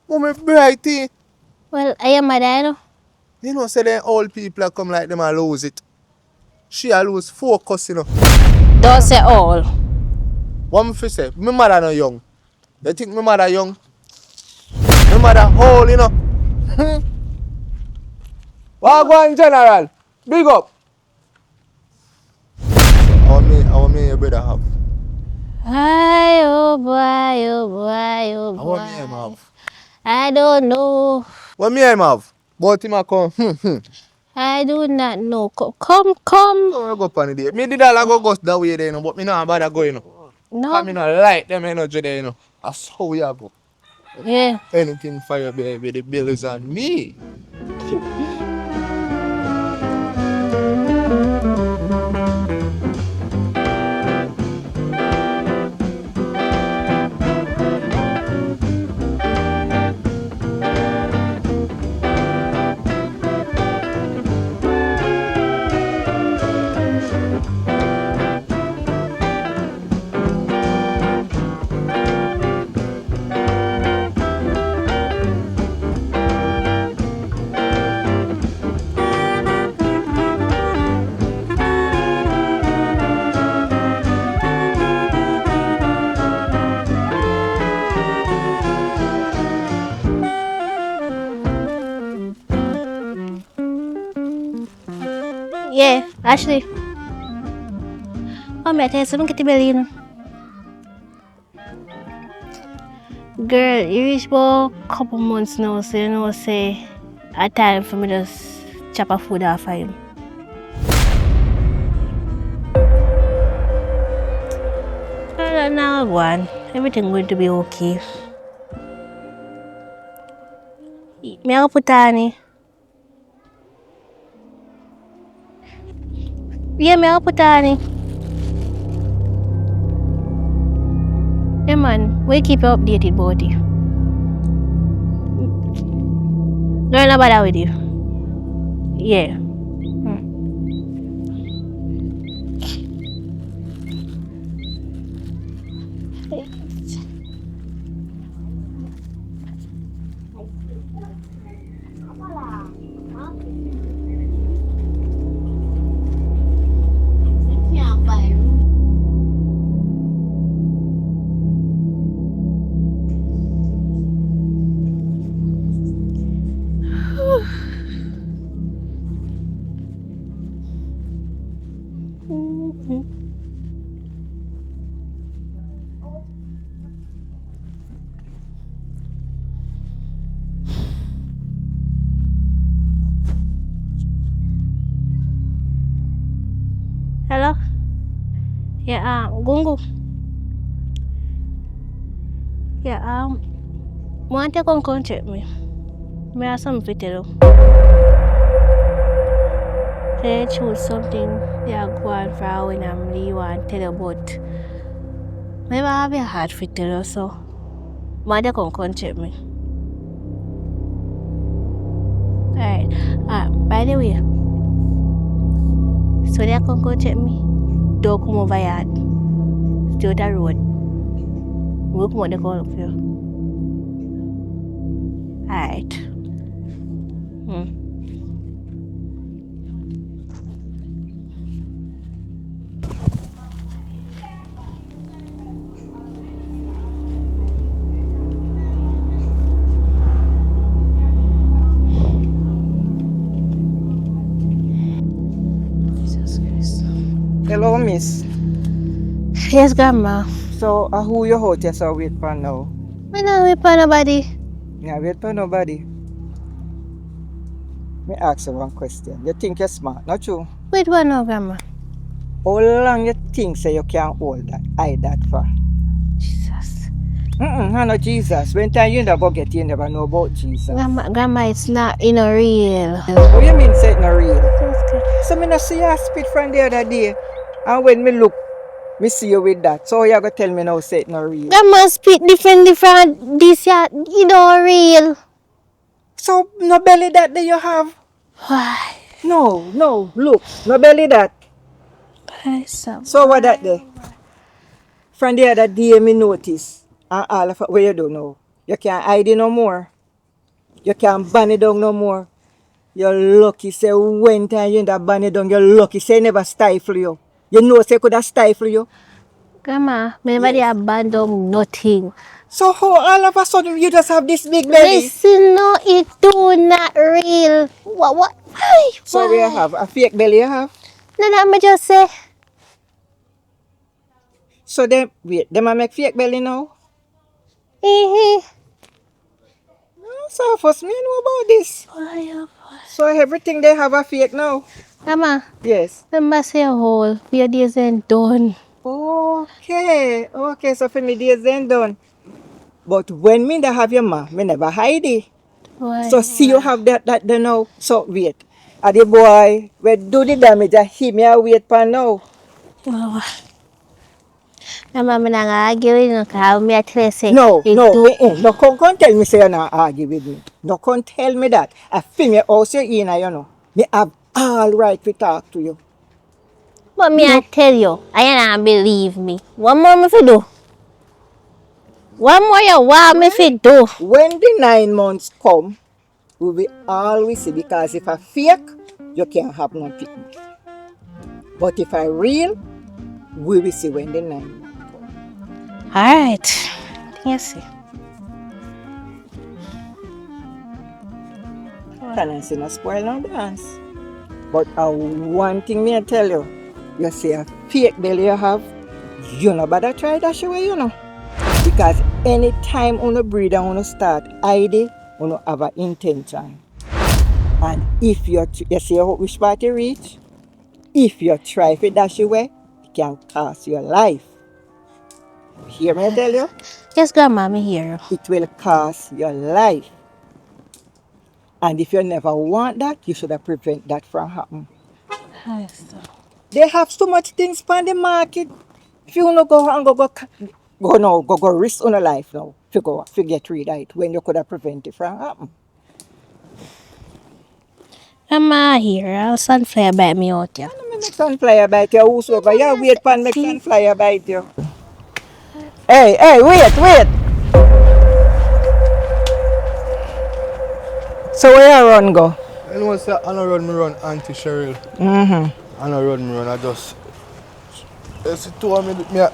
brighty. Well, I am my dad. You know, say them old people come like them and lose it. She a lose focus, you know. Don't say all. What me fi say? My mother no young. You think my mother young? My mother old, you know. What go in general? Big up. How many your brother have? Ay, oh boy, oh boy, oh boy. How many him have? I don't know. What me him have? But him a come. I do not know. Come. Don't go on the day. Me did all go that way there, you know, but me not bother go, you know. No. Cause me not like them energy there, you know. That's how we a go. Yeah. Anything for you, baby. The bill is on me. Yeah, Ashley. Oh, my test, don't get the belly, you know. Girl, you reach about a couple months now, so you know, say, a time for me just chop a food off of him. Now, one, everything going to be okay. Me ako putani. Yeah, me ako putani. Yeah, man, we keep you updated about it. Don't know bother with you. Yeah. Hello? Yeah, Gungu. Yeah, want to come check me. Me have something to tell you. They choose something they are going for when I'm leave and tell you about. Maybe I have a heart for tell you, so want to come check me. Alright. By the way, so they come check me. Don't come over yard. Stay on the road. We'll come on the call for you. Alright. Jesus Christ. Hello, miss. Yes, Grandma. So, who you out here so wait for now? I don't wait for nobody. Yeah, wait for nobody. Me ask you one question. You think you're smart, not true? Wait one now, Grandma. How long you think say you can hold that, hide that for? Jesus. No Jesus. When time you never get, you never know about Jesus. Grandma, it's not real. What you mean say it's not real? So me not see you spit from the other day. And when me look, me see you with that. So you gonna tell me now say it's not real? Grandma spit different this year, real. So no belly that do you have? Why? No, look, no belly that. So what that there? From the other day me notice, and all of it, what you do now? You can't hide it no more. You can't ban it down no more. You're lucky say when time you in that ban it down, you're lucky say never stifle you. You know say could have stifle you. Grandma, nobody abandoned nothing. So how all of a sudden you just have this big belly? Listen, no, it do not real. What? Why? So we have a fake belly you have? No, that me just say. So them a make fake belly now? So first me know about this. So everything they have a fake now? Grandma, Yes. remember say a hole, your days ain't done. Okay, so for me days then done. But when me da have your ma, me never hide it. Boy. So see you have that there now. So wait. And the boy, we do the damage, he me a wait for now. Oh. Mama, me not argue with you, cause me I tell you say No, it no, do. no, come tell me say you not argue with me. No, come tell me that. I feel me also in, you know. Me have all right to talk to you. But me You I know, tell you, I not believe me. What more me fi do? What more you want me fi do? when the 9 months come, we will always see because if I fake, you can't have no picnic. But if I real, we will see when the 9 months come. Alright. You see. Can I say no spoil no dance? But one thing me I tell you see a fake belly you have, you know better try that way, you know. Because anytime on a breed and on start ID, on have an intention. And if you see which part you reach, if you try to dash away, it can cost your life. Hear me tell you? Yes, grandma, me hear you. It will cost your life. And if you never want that, you should have prevent that from happening. They have so much things on the market. If you wanna go and go risk on a life now, if you get rid of it when you could have prevented it from happening. Grandma here, I'll sunflower bite me out ya. Me make sunflower bite you, whosoever. You wait pan make See? sunflower bite you. Hey, wait. So where you run go? You know say I no run me run Auntie Cheryl. I no run me run, I just it's two of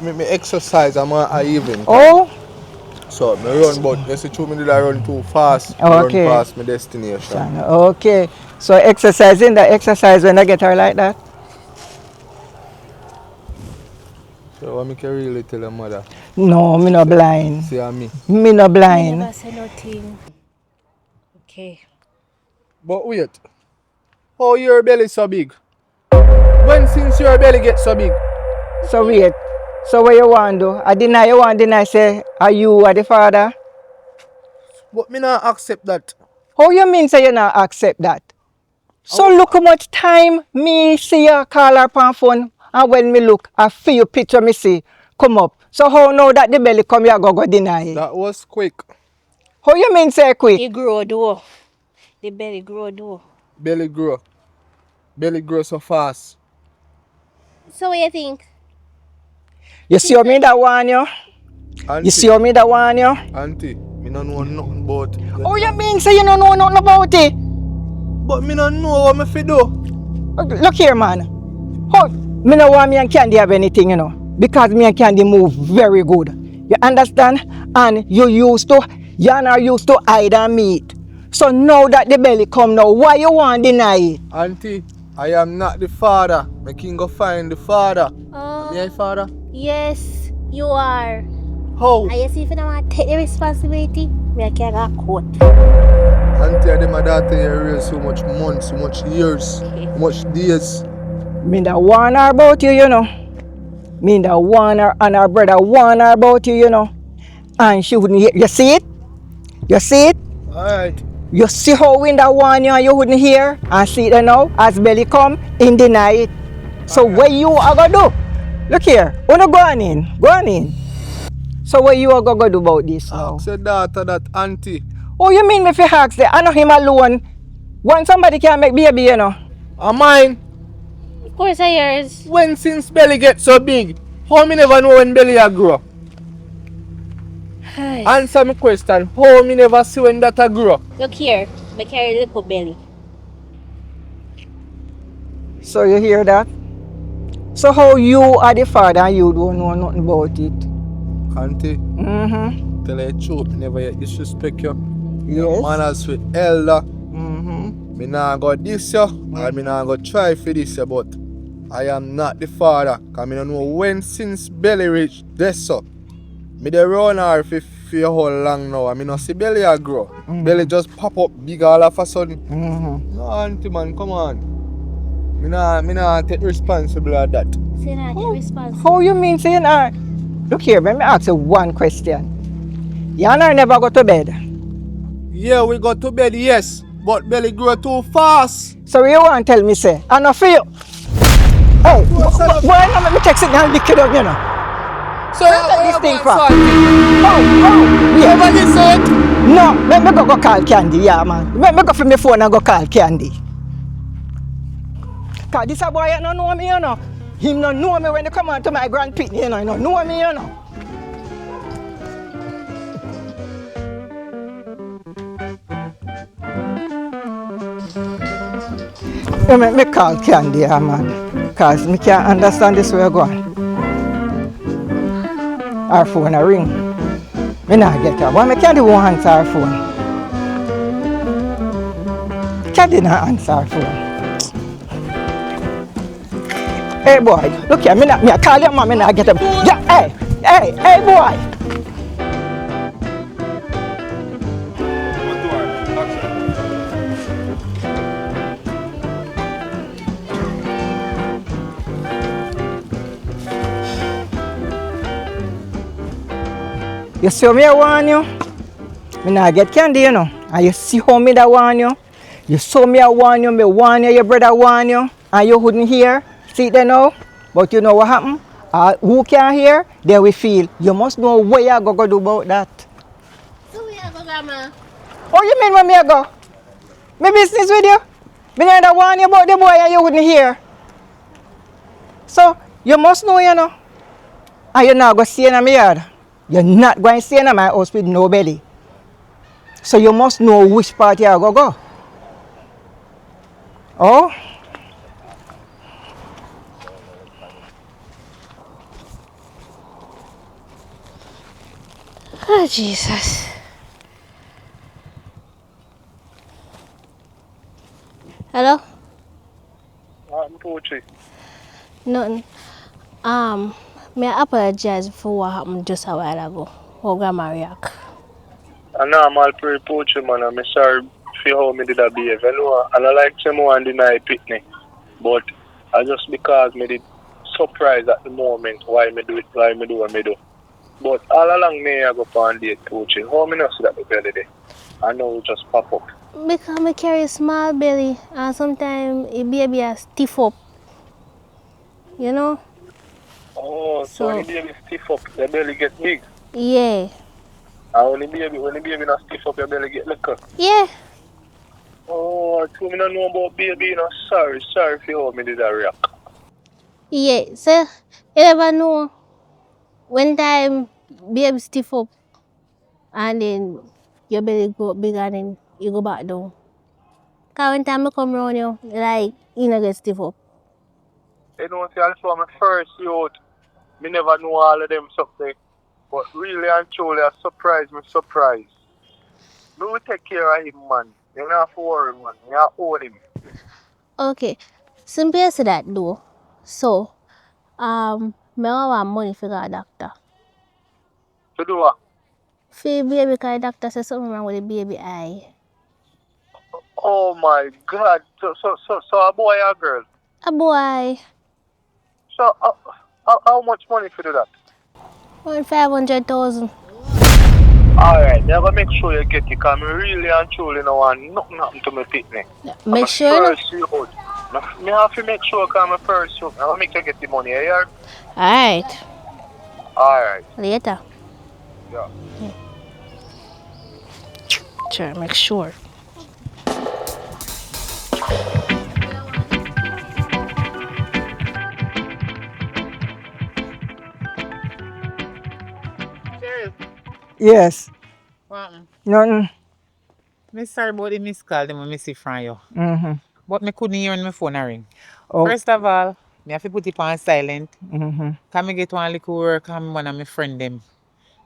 me exercise I'm a evening. Oh, So me run but you see two me did I run too fast. Me okay. run past my destination. Okay. So exercising the exercise when I get her like that? So what me can really tell your mother? No, me no blind. See me. Me no Me blind. never say nothing. Okay. But wait. How your belly so big? When since your belly get so big? So wait. So what you want do? You want deny say are you are the father? But me not accept that. How you mean say you not accept that? So look how much time me see you call her on phone and when me look I feel your picture me see come up. So how now that the belly come you go deny it? That was quick. How you mean say quick? It grow though. The belly grow though. Belly grow. Belly grow so fast. So what you think? You see how me that one you? Auntie, You see how me that one you? Auntie, me no know nothing about it. Oh, you mean say you don't know nothing about it? But me no know what me fi do. Look here, man. Oh, me no want me and Candy have anything, you know. Because me and Candy move very good. You understand? And you and her used to hide and meet. So now that the belly come now, why you want deny it? Auntie, I am not the father. Me can go find the father. Me a father? Yes, you are. How? And you see if you don't want to take the responsibility, me I can go court. Auntie, I dem my daughter here raise so much months, so much years, so much days. Me that warn her about you, you know. Me that warn her and her brother warn her about you, you know. And she wouldn't hear. You see it? You see it? Alright. You see how when that warn you and you wouldn't hear? And see it now, as belly come, in deny it. So what you are going to do? Look here, wanna go on in. So what you are going to do about this now? Ask your daughter that, Auntie. Oh, you mean me if you ask that? I know him alone. When somebody can make baby, you know. A mine? Of course, I yours. When since belly get so big? How me never know when belly a grow? Answer me question. How me never see when that a grow? Look here, I carry a little belly. So you hear that? So how you are the father and you don't know nothing about it? Auntie, tell you the truth, me never yet disrespect you. Your Yes. manners with elder. Me nah go this you, or me nah go try for this you, but I am not the father. Cause me don't know when since belly reach this so. Me dey run her for how long now, and me no see belly a grow. Belly just pop up big all of a sudden. No, auntie man, come on. Me nah take responsible of that. Say not get responsible. How you mean saying that? Look here, let me ask you one question. You and I never go to bed. Yeah, we got to bed, yes. But belly grow too fast. So you want to tell me, say, I know for you. Hey, why not let me text it and lick it up, you know? So take this thing for? salty. Yeah. Never listen. No, let me go call Candy, yeah, man. Let me go for my phone and go call Candy. Because this a boy don't know me, you know. Him don't know me when they come on to my grand picnic, you know. He don't know me, you know. You make me call Candy, yeah, man. Because I can't understand this way going. Her phone a ring. Me not get her. Why me Candy won't answer her phone? Candy not answer her phone. Hey boy, look here, me I call your mom, me not get him. Yeah, hey boy. You see how me I warn you? Me not get Candy, you know. And you see how me that warn you? You saw me I warn you, me warn you, your brother warn you, and you wouldn't hear. See it there now? But you know what happened? Who can hear, they will feel. You must know where you go do about that. So where you go, Grandma? Oh, you mean where me I go? Me business with you? Me never warn you about the boy and you wouldn't hear. So, you must know, you know. And you're not going to stay in my yard. You're not going to stay in my house with nobody. So you must know which part you are going to go. Oh? Oh, Jesus. Hello? I'm Poetry. Nothing. May I apologize for what happened just a while ago. How Grandma react. I know I'm all pretty Poetry, man. I'm sorry for how me did that behave. You know, and I like someone deny picnic. But I just because me did surprise at the moment why me do it, why me do what me do. But all along me I go on date Poetry. How me not see that the belly day? I know it just pop up. Because I carry small belly and sometimes it baby a stiff up. You know? Oh, so when So, the baby stiff up, the belly get big. yeah. And when the baby not stiff up, your belly get liquor. Yeah. Oh, I me not know about baby, you know. Sorry for how me did that react. Yeah. So, you never know when time baby stiff up and then your belly go up big and then you go back down. Because when time I come around you, like, you know get stiff up. You know, see, that's why my first youth, me never know all of them something. But really and truly, a surprise, me surprise. Me will take care of him, man. You don't have to worry, man. You have to hold him. Okay. Simple as that though. So, me want money for a doctor. To do what? For baby, because the doctor says something wrong with the baby eye. Oh my God. So a boy or a girl? A boy, So, how much money for do that? 500,000. Alright, you gotta make sure you get it, because me really and truly no want nothing happen to me picnic. I'm Make a sure, no? first youth. Me have to make sure because I'm a first youth. I'm gonna make you get the money, you hear? Alright. Alright, Later. yeah. Sure, make sure. Cheryl, Yes. what? Nothing. Me sorry about the missed call them when me see from you. Mm-hmm. But me couldn't hear when my phone a ring. Oh. First of all, me have to put it on silent. Mm-hmm. Can me get one little work and one of my friend them.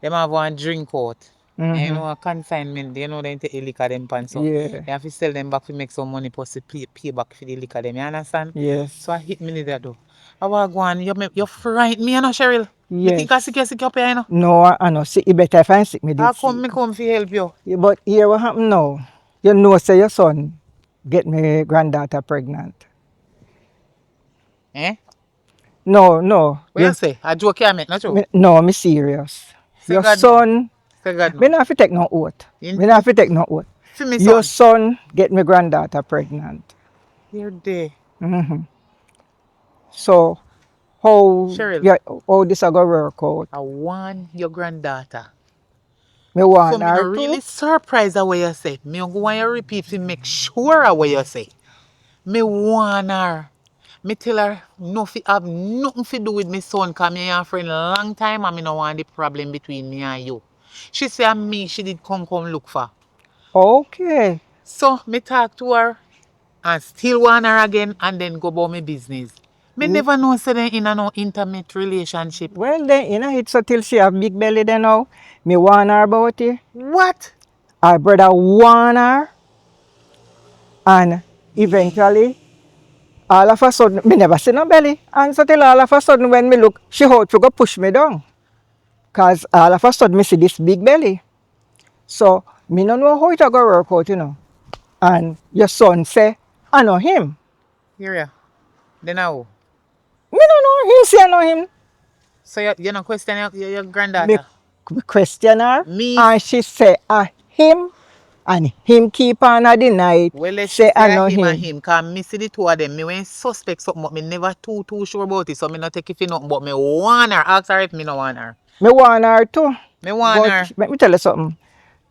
Them have one drink out. And you Mm-hmm. know a consignment, you know they take the liquor them pan so. Yeah. You have to sell them back to make some money plus to pay back for the liquor them, you understand? Yes. So I hit me that though. I want go on, you frighten me, you know, Cheryl. Me Yes. think I sick up here, you know. No, I know. See, it better if I'm sick, me did How sick. come me come to help you? Yeah, but here what happened now? You know, say your son get me granddaughter pregnant. Eh? No. What you say? I joke you make, not true? No, me serious. Say Your God. son Say God Me no. not have to take no oath. In- Me not have to take no oath. See me Your son. son get my granddaughter pregnant. You're there. So how Cheryl, yeah, how this a go work out? I want your granddaughter. Me So want me not her really too. surprised at what you say. Me go want you repeat to make sure of what you say. Me want her. Me tell her no fi have nothing to do with my son cause me and friend long time and me no want the problem between me and you. She say and me she did come look for. Okay. So me talk to her and still want her again and then go about my business. Me never know say they in a no intimate relationship. Well then, it's so till she have big belly then now. Me want her about it. What? Her brother want her. And eventually, all of a sudden, me never see no belly. And so till all of a sudden when me look, she out to go push me down. Cause all of a sudden me see this big belly. So me no know how it a go work out. And your son say, I know him. Here ya. Then how? Me no know him say I know him. So you no question your Me granddaughter? question her. Me? And she say, him. And him keep on a deny it. Well, let's Say I say know him and him. him, cause me see the two of them, me went suspect something, but me never too sure about it, so me not take it for nothing, but me want her, ask her if me no want her. Me want her too. Me want her. But let me tell you something.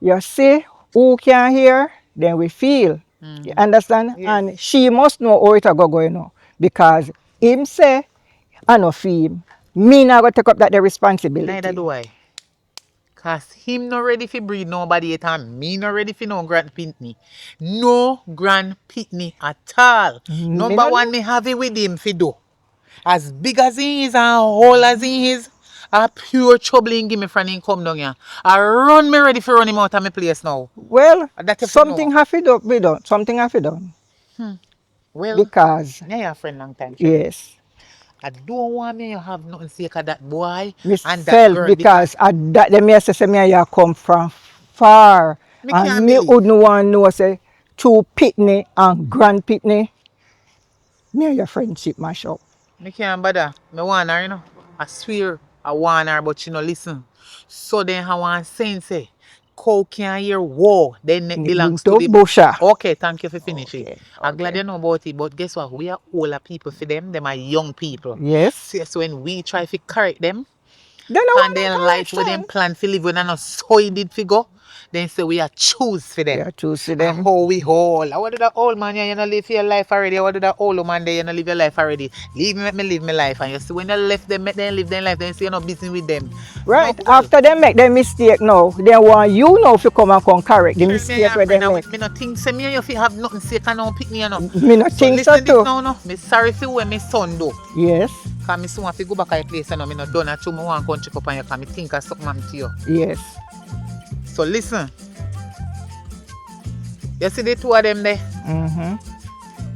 You see, who can hear, then we feel. You understand? Yes. And she must know how it a go going on. Because him say, I no feel him. Me not go take up that the responsibility. Neither do I. Cause him not ready for breed nobody yet and me not ready for no grand pitney. No grand pitney at all. Number no one, know. me have it with him for do. As big as he is and whole as he is, a pure trouble in give me from him come down here. I run me ready for run him out of my place now. Well, That if you something know. have to be done. Something have to done. Well, Because, yeah, you're a friend long time, Cheryl. yes, I don't want me to have nothing to say of that boy Miss and that Self, girl because that the me say me and you come from far. me And can't me believe. wouldn't want to know say two pitney and grand pitney. Me and your friendship mash up. Me can't bother. Me want her, you know. I swear I want her, but she no listen. So then I want sense say, cow can't hear war. Then it belongs to the Busha. Okay, thank you for finishing. Okay, I'm glad okay. you know about it, but guess what? We are older people for them. Them are young people. Yes. So when we try to correct them, Then I and want then a life with them correction. plan to live when I know so it did figure, then say we are choose for them. Yeah, choose to And them. how we hold. I want to that old man, you know, live your life already. I want to that old man there, you know, live your life already. Leave me, let me live my life. And you see, when you left them, make them live their life, then you see you're not busy with them. Right. No, well, After they make their mistake now, they want you now to come and correct the sure, me mistake and where they friend, make. me not think, say me and you fi have nothing say, can no pick me, you know. Me not So think so listen this too. now, no. Me sorry for what my son do. Yes. Because me soon have to go back to your place, you know. Me not done at all. Me want to come check up on you because me think of something happened to you. Yes. So listen. You see the two of them there?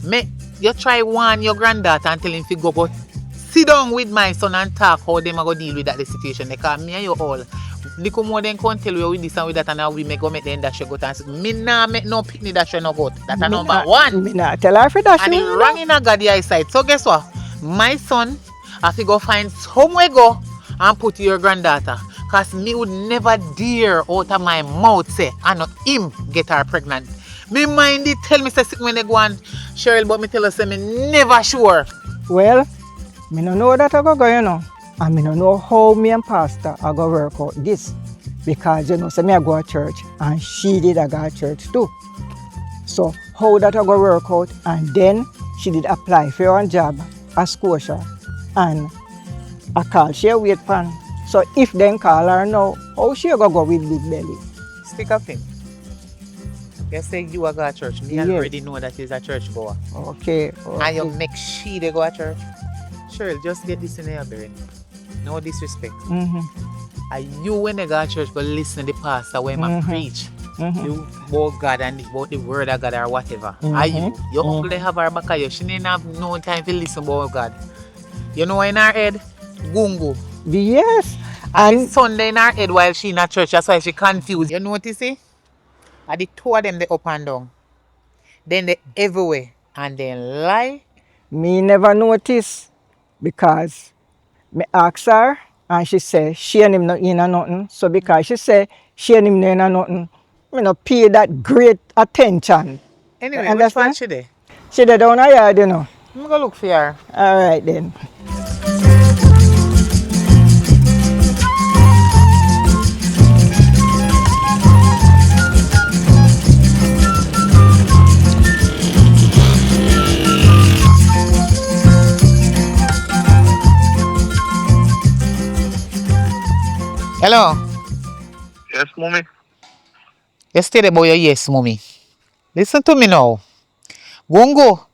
Me, you try warn your granddaughter and tell him to go, but sit down with my son and talk how them are going to deal with that the situation. Because me and you all, little more than can tell you with this and with that and how we may go make the industry go and say, me nah make no picnic that no go. That's a number one. Me not tell her for that. And it's wrong in a God's eyesight. So guess what? My son have to go find somewhere go and put your granddaughter. Because me would never dare out of my mouth say, I not him get her pregnant. Me mind it tell me say when they go and Cheryl, but me tell her say me never sure. Well, me no know that I go, and me no know how me and Pastor I go work out this. Because say me I go to church and she did a go to church too. So how that I go work out, and then she did apply for one job at Scotia and I call she a wait pan. So if then call her now, how she go with big belly? Stick up him. You say you are go to church. Me Yes. already know that he's a church goer. Okay. And you make she they go to church. Cheryl, just get this in your brain. No disrespect. And you when they go to church go listen to the pastor when I preach. You about God and about the word of God or whatever. Are you? Your uncle they have her back of you. She didn't have no time to listen about God. You know in her head? Gungu. Yes. And Sunday in her head while she in a church. That's why she confused. You notice it? And the two of them they up and down. Then they everywhere. And then lie. Me never notice because me ask her And she say she and him not in a nothing. So because she say she and him not in a nothing, me no pay that great attention. You Anyway, which part understand? she there? She dey down a yard, you know. I'm gonna look for her. Alright then. Hello. Yes, mommy. You stay there, boy. Yes, mommy. Listen to me now. Gongo.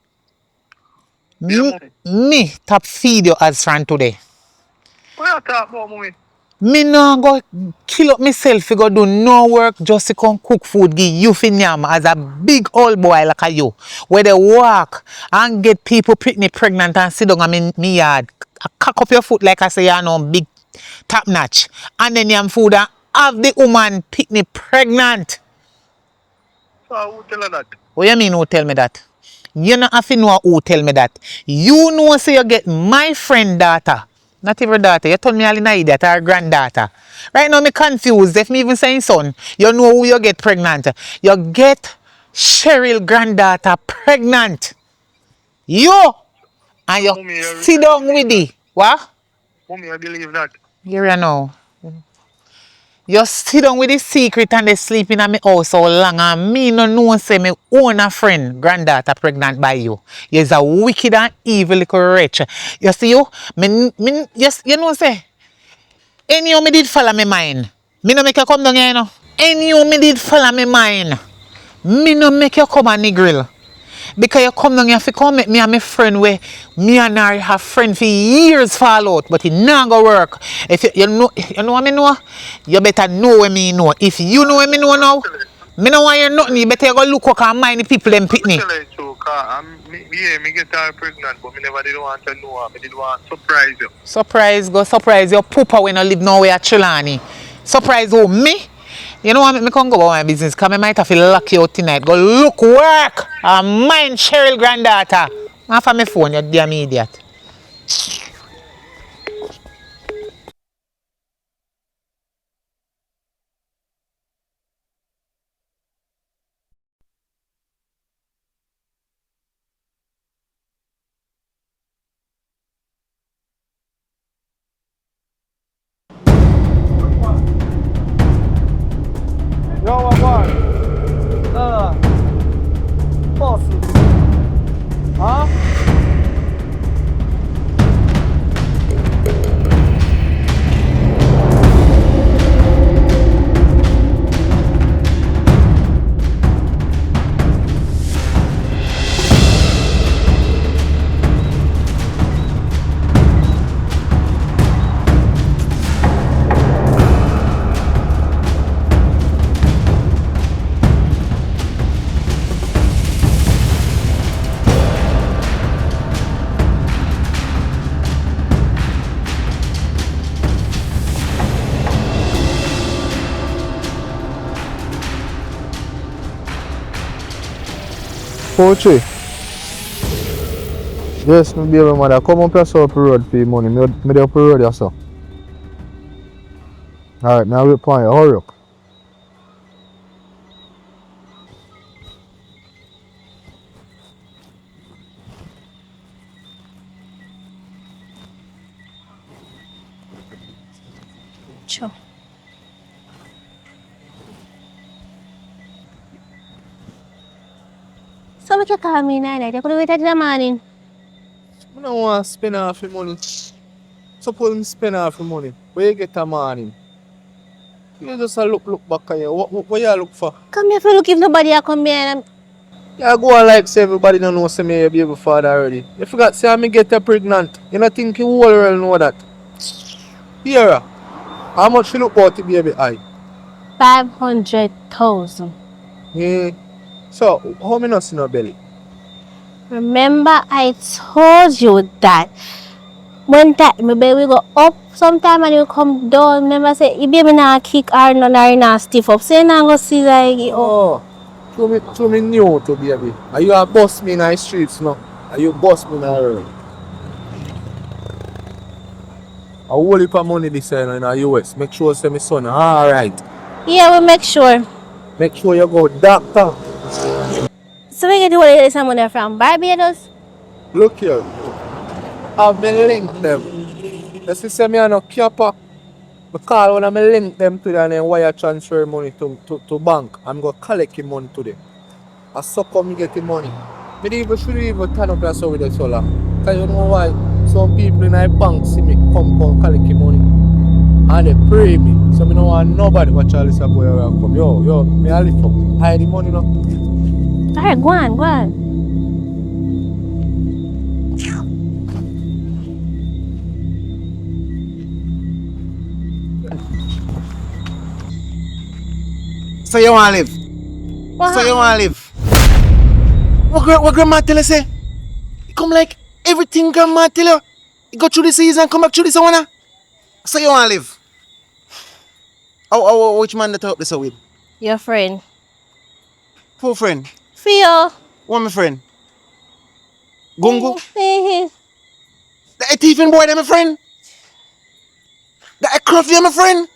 Yeah, mommy. Me tap feed you as from today. What you talk about, mommy? Me no go kill up myself to go do no work just to come cook food give you for nyam as a big old boy like a you. Where they walk and get people pregnant and sit down in me yard. Cock up your foot like I say you know big top notch. And then yam food and have the woman picnic pregnant. So who tell her that? What you mean who tell me that? You not have to know who tell me that. You know say you get my friend daughter. Not even daughter. You told me all in a idiot or granddaughter. Right now me confused. If me even saying son, you know who you get pregnant. You get Cheryl granddaughter pregnant. You and you Mommy, sit down with that. it. What? Mommy, I believe that. Here you know. You sit down with the secret and they sleep in my house so long and me no know say me own a friend granddaughter pregnant by you. You's a wicked and evil little wretch. You see you? Yes, you know say any you me did follow me mind. Me no make you come down here you know. Any you me did follow me mind. Me no make you come and grill. Because you come down here if you come make me and my friend where me and her have friend for years fall out, but it not go work. If you know what me know, you better know what me know. If you know what me know now, me no want hear nothing, you better go look what and mind the people them pitney. Tell her so, cause me get her pregnant, but me never did want to know her. Me did want to surprise you. Surprise your pooper when you live nowhere at Chilani. Surprise who me? You know what, me come go about my business because I might have to lock you out tonight. Go look work and mind Cheryl granddaughter. Off of my phone, you damn idiot. Yo, what boy? Boss. Huh? Poetry. Yes, my baby mother. Come up here so up the road for your money. Me dey up the road here so. Alright, now wait for you. Hurry up. Sure. So what you call me Nana? You could wait at the morning. I don't want to spend half the money. Suppose me spend half the money. Where you get the money? You just a look back at you. What you look for? Come here for look if nobody a come here and Yeah, go on like say everybody don't know say me your baby father already. You forgot say me get her pregnant. You not think the whole world know that? Here, how much you look about the baby eye? 500,000. Yeah. So, how me not see no belly? Remember I told you that one time my baby go up sometime and you come down. Remember say you baby not kick or not stiff up. So you not go see like it up. Oh, so me new to baby. Are you a boss me in the streets now? Are you boss me in the road? A whole heap of money this year in the US. Make sure say my son alright. Yeah, we make sure. Make sure you go doctor. So we get to get some money from Barbados? Look here. I've been linked them. You see say me a no capper. I call when I link them to them and then wire transfer money to bank. I'm gonna collect the money today. I suck up me get the money. Me even should even turn up and so with the solar. Cause you know why? Some people in my bank see me come collect the money. And they pray me. So me don't want nobody watch all this boy where I come. Yo, me I lift up. Hide the money now. Alright, go on. So you want to live? What So you happened? want to live? What grandma tell you say? You come like everything grandma tell you. You go through the season, come back through this one. So you want to live? Which man that talk this with? Your friend. Who friend? Fio. One my friend. Gungu? Mm-hmm. That thieving boy, that my friend. That crafty, my friend.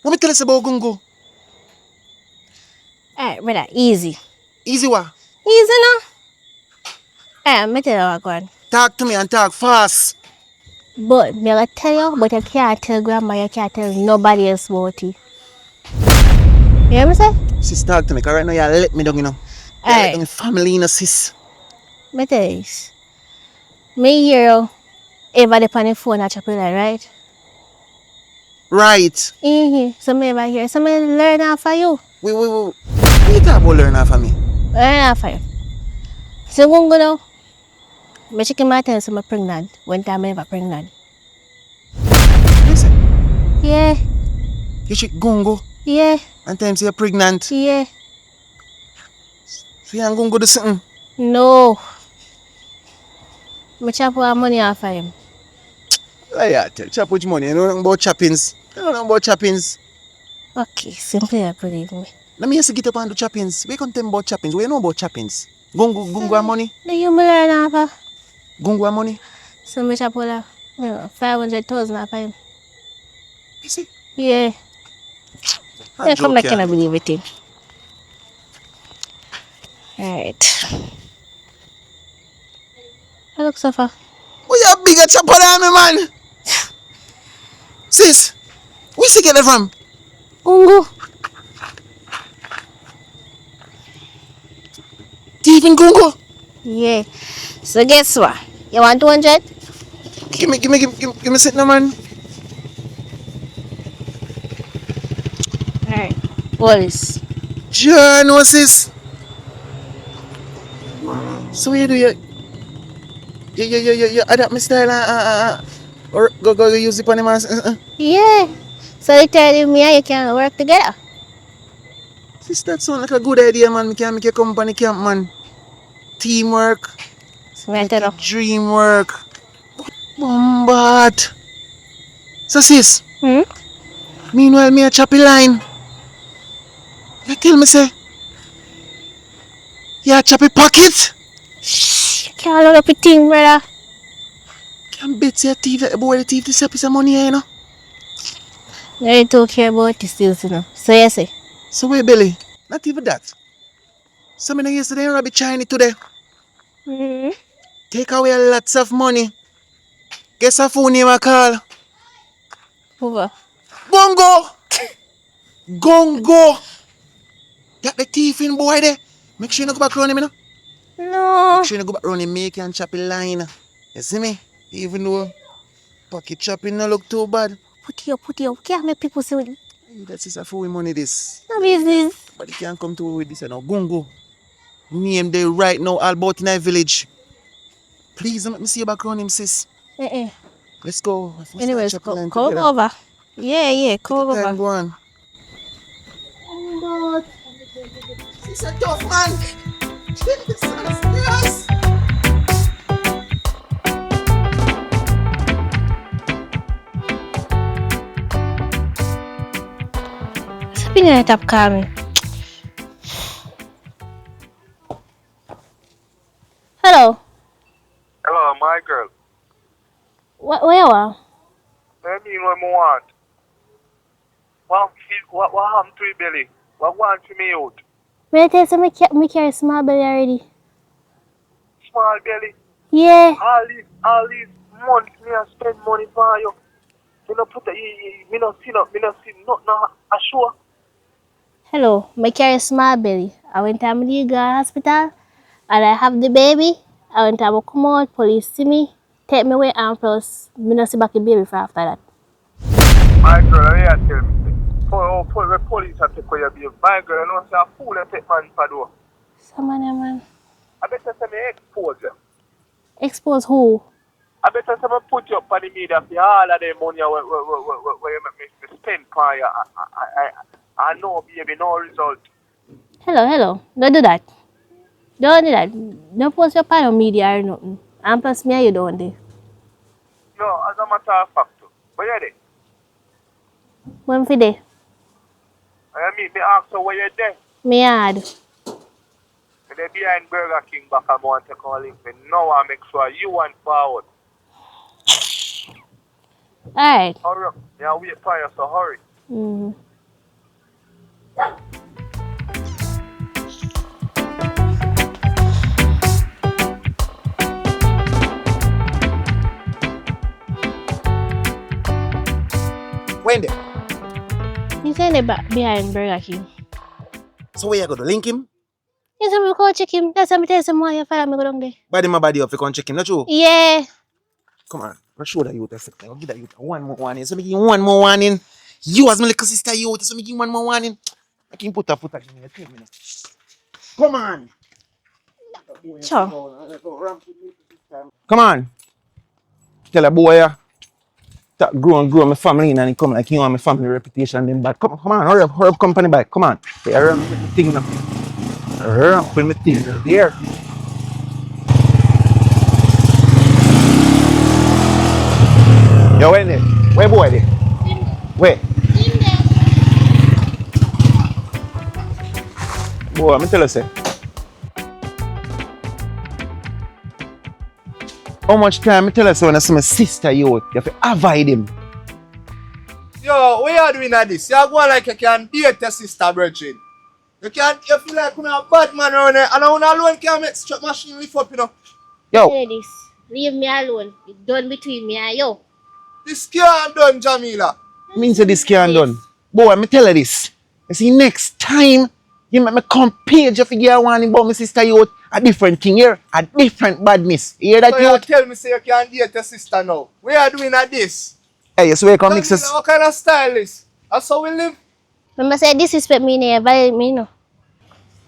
Let me tell us about Gungu. Alright, brother, easy. Easy what? Easy now. Alright, me tell you what going. Talk to me and talk fast. But me gonna tell you, but you can't tell grandma, you can't tell nobody else about it. You hear me say? Sis, talk to me, cause right now you let me down, you know. You let down family, you know, sis. Me tell you this. Me hear you ever dep on the phone at Chapel, right? Right. So me ever hear. So me learn off of you. What you talk about learn off of me? Learn off of you. So Gungu now. Me check my tell so I'm pregnant. One time I never pregnant. Listen. Yeah. You check Gungu. Yeah. And times you're pregnant. Yeah. So you and Gungu do something? No. Me chop our money off of him. Yeah, chop which money? You know nothing about choppings. You know nothing about choppings. Okay, simply I believe me. Let me just get up and do choppings. We can tell about choppings. We know about choppings. Gungu and money? Do you me learn off of? Gungu and money? So me chop all 500,000 off of him. You see? Yeah. Yeah, come like can I believe it in. Alright. I look so far. Oh, you're bigger chopper than me, man. Sis, where you get it from? Gungu. Thieving Gungu? Yeah. So guess what? You want 200? Give me something, man. Alright. What is? Sure, no, sis. So you do you adapt my style or go use it on the man. Yeah. So you telling me you can work together? Sis, that sound like a good idea, man. We can make a company camp, man. Teamwork. So me tell you. Dream work. Bombat. So sis, meanwhile me a choppy line. You tell me say, you a choppy pocket? Shh. You can't load up your thing, brother. Can't bet you a thief that boy the thief this piece of money here, you know. You don't talk care about this still, you know. So you say? So wait, Billy. Not even that. So me yesterday rabbit Chinese today. Take away lots of money. Guess a phone name I call? Over. Gongo! Gongo! That the thieving boy there. Make sure you no go back round him, you know. No. Make sure you no go back round him, make and chop a line. You see me? Even though pocket chopping no look too bad. Put it up. Can't make people see it. That's just a fool money this. No business. But you can't come to with this, you know. Gongo. Name there right now all about in our village. Please let me see you back round him, sis. Let's go. Anyways, come over. Yeah, come over. Go on. Oh God. He's a tough man. Yes. Sabi na tap kami. Hello. Hello, my girl. Where you are? I mean what I want. What happened to you, Billy? What want to me out? May I tell you something? Me carry small belly already. Small belly. Yeah. All these months me I spend money for you. Me no put me no see nothing a show. Hello, me carry small belly. I went to Amadiga hospital and I have the baby. I went to come out, police see me, take me away and plus me no see back the baby for after that. My girl, I tell me. The police have to take your baby. My girl, you know say a fool and take man for door. Some of them man. I better say me expose you. Expose who? I better say me put you up on the media for all of the money where you make me spend for you. I know baby, no result. Hello. Don't do that. Don't do that. Don't post your part on media or nothing. And plus me and you don't do. No, as a matter of fact. Where you there? When for day? I mean, me ask you where you there. Me hard. And they behind Burger King back and want to call him. Me now I make sure you want forward. Alright. Hurry up. Me I wait for you, so hurry. Mm-hmm. When there? You say they back behind Burger King. So where you go to link him? You say me go check him. That's why me tell you some more you follow me go down there. Body my body up, you can check him, not true? Yeah. Come on, I'll show that youth a second. I'll give that youth one more warning. So me give you one more warning. You as my little sister youth, so me give you one more warning. I can put a foot again in 10 minutes. Come on. Sure. Come on. Tell a boy that grow my family in and he come like you want my family reputation then bad. Come on, hurry up, company back. Come on. They hurry up with the thing now. Hurry up with the thing there. Yo, where there? Where boy there? Where? Boy, I'm tell you say. How much time I tell you so when I see my sister you have to avoid him. Yo, what you doing at this? You go like you can date your sister, virgin. You feel like you're a bad man around there, and I alone can make strap machine lift up, you know. Yo. Say this. Leave me alone. It's done between me and you. This can't done, Jamila. Means that this can't done. Boy, me tell you this. You see, next time you make me come page you figure one about my sister you a different thing here, a different badness. You hear that So you? you tell me say you can't date your sister now. What you doing at this? Hey, so we can mix Jamila, us. what kind of style is? That's how we live. Remember say disrespect me never violate me no.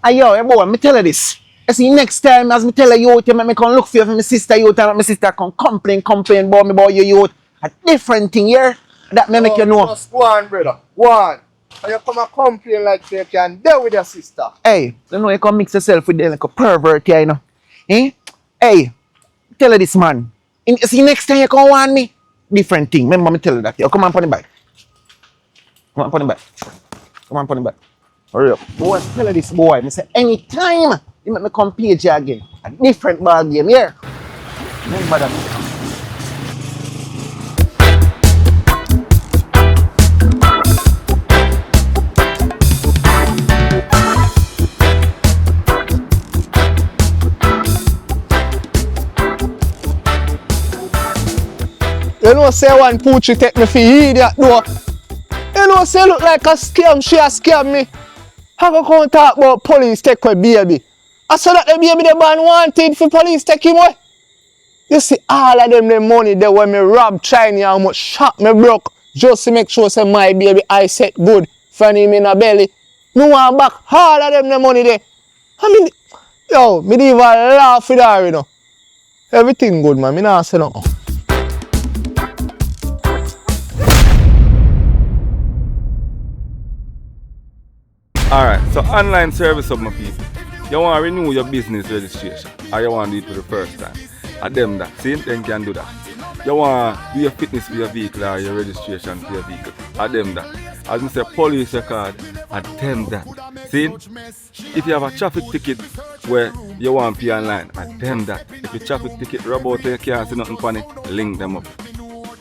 Hey yo, boy, me tell you this. You see, next time as me tell you make me come look for you for my sister you and my sister come complain about me about you a different thing here. That me make you know. Just go on, brother. Go on. And you come and complain like you can deal with your sister. Hey, you know you can mix yourself with them like a pervert here, you know. Eh? Hey, tell her this man. See next time you come want me, different thing. Remember me tell you that. Yo, come on, put it back. Come on, put it back. Come on, put it back. Hurry up. Boy, tell her this boy. Me say anytime you make me come page you again, a different ball game here. Remember that. You know say one poochie take me for idiot though. You know say look like a scam, she a scam me. How go come talk about police take away baby? I saw that the baby the man wanted for police take him away. You see all of them money there when me rob China how much shot me broke just to make sure say my baby I set good for him in a belly. No one back all of them the money there. I mean, yo, me even laugh with her, you know. Everything good man, me not say nothing. Alright, so online service of my people. You want to renew your business registration or you want to do it for the first time. At them that, see, then can do that. You want to do your fitness for your vehicle or your registration for your vehicle. At them that. As I say, police record, at them that. See, if you have a traffic ticket where you want to pay online, at them that. If your traffic ticket rub out and you can't see nothing funny, link them up.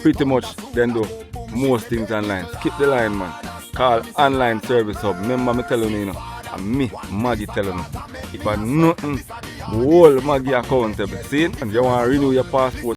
pretty much then do most things online. Skip the line, man. Call online service hub. Remember me telling you, and me, Maggy, telling you. If I nothing, whole Maggy accountable. See? And you want to renew your passport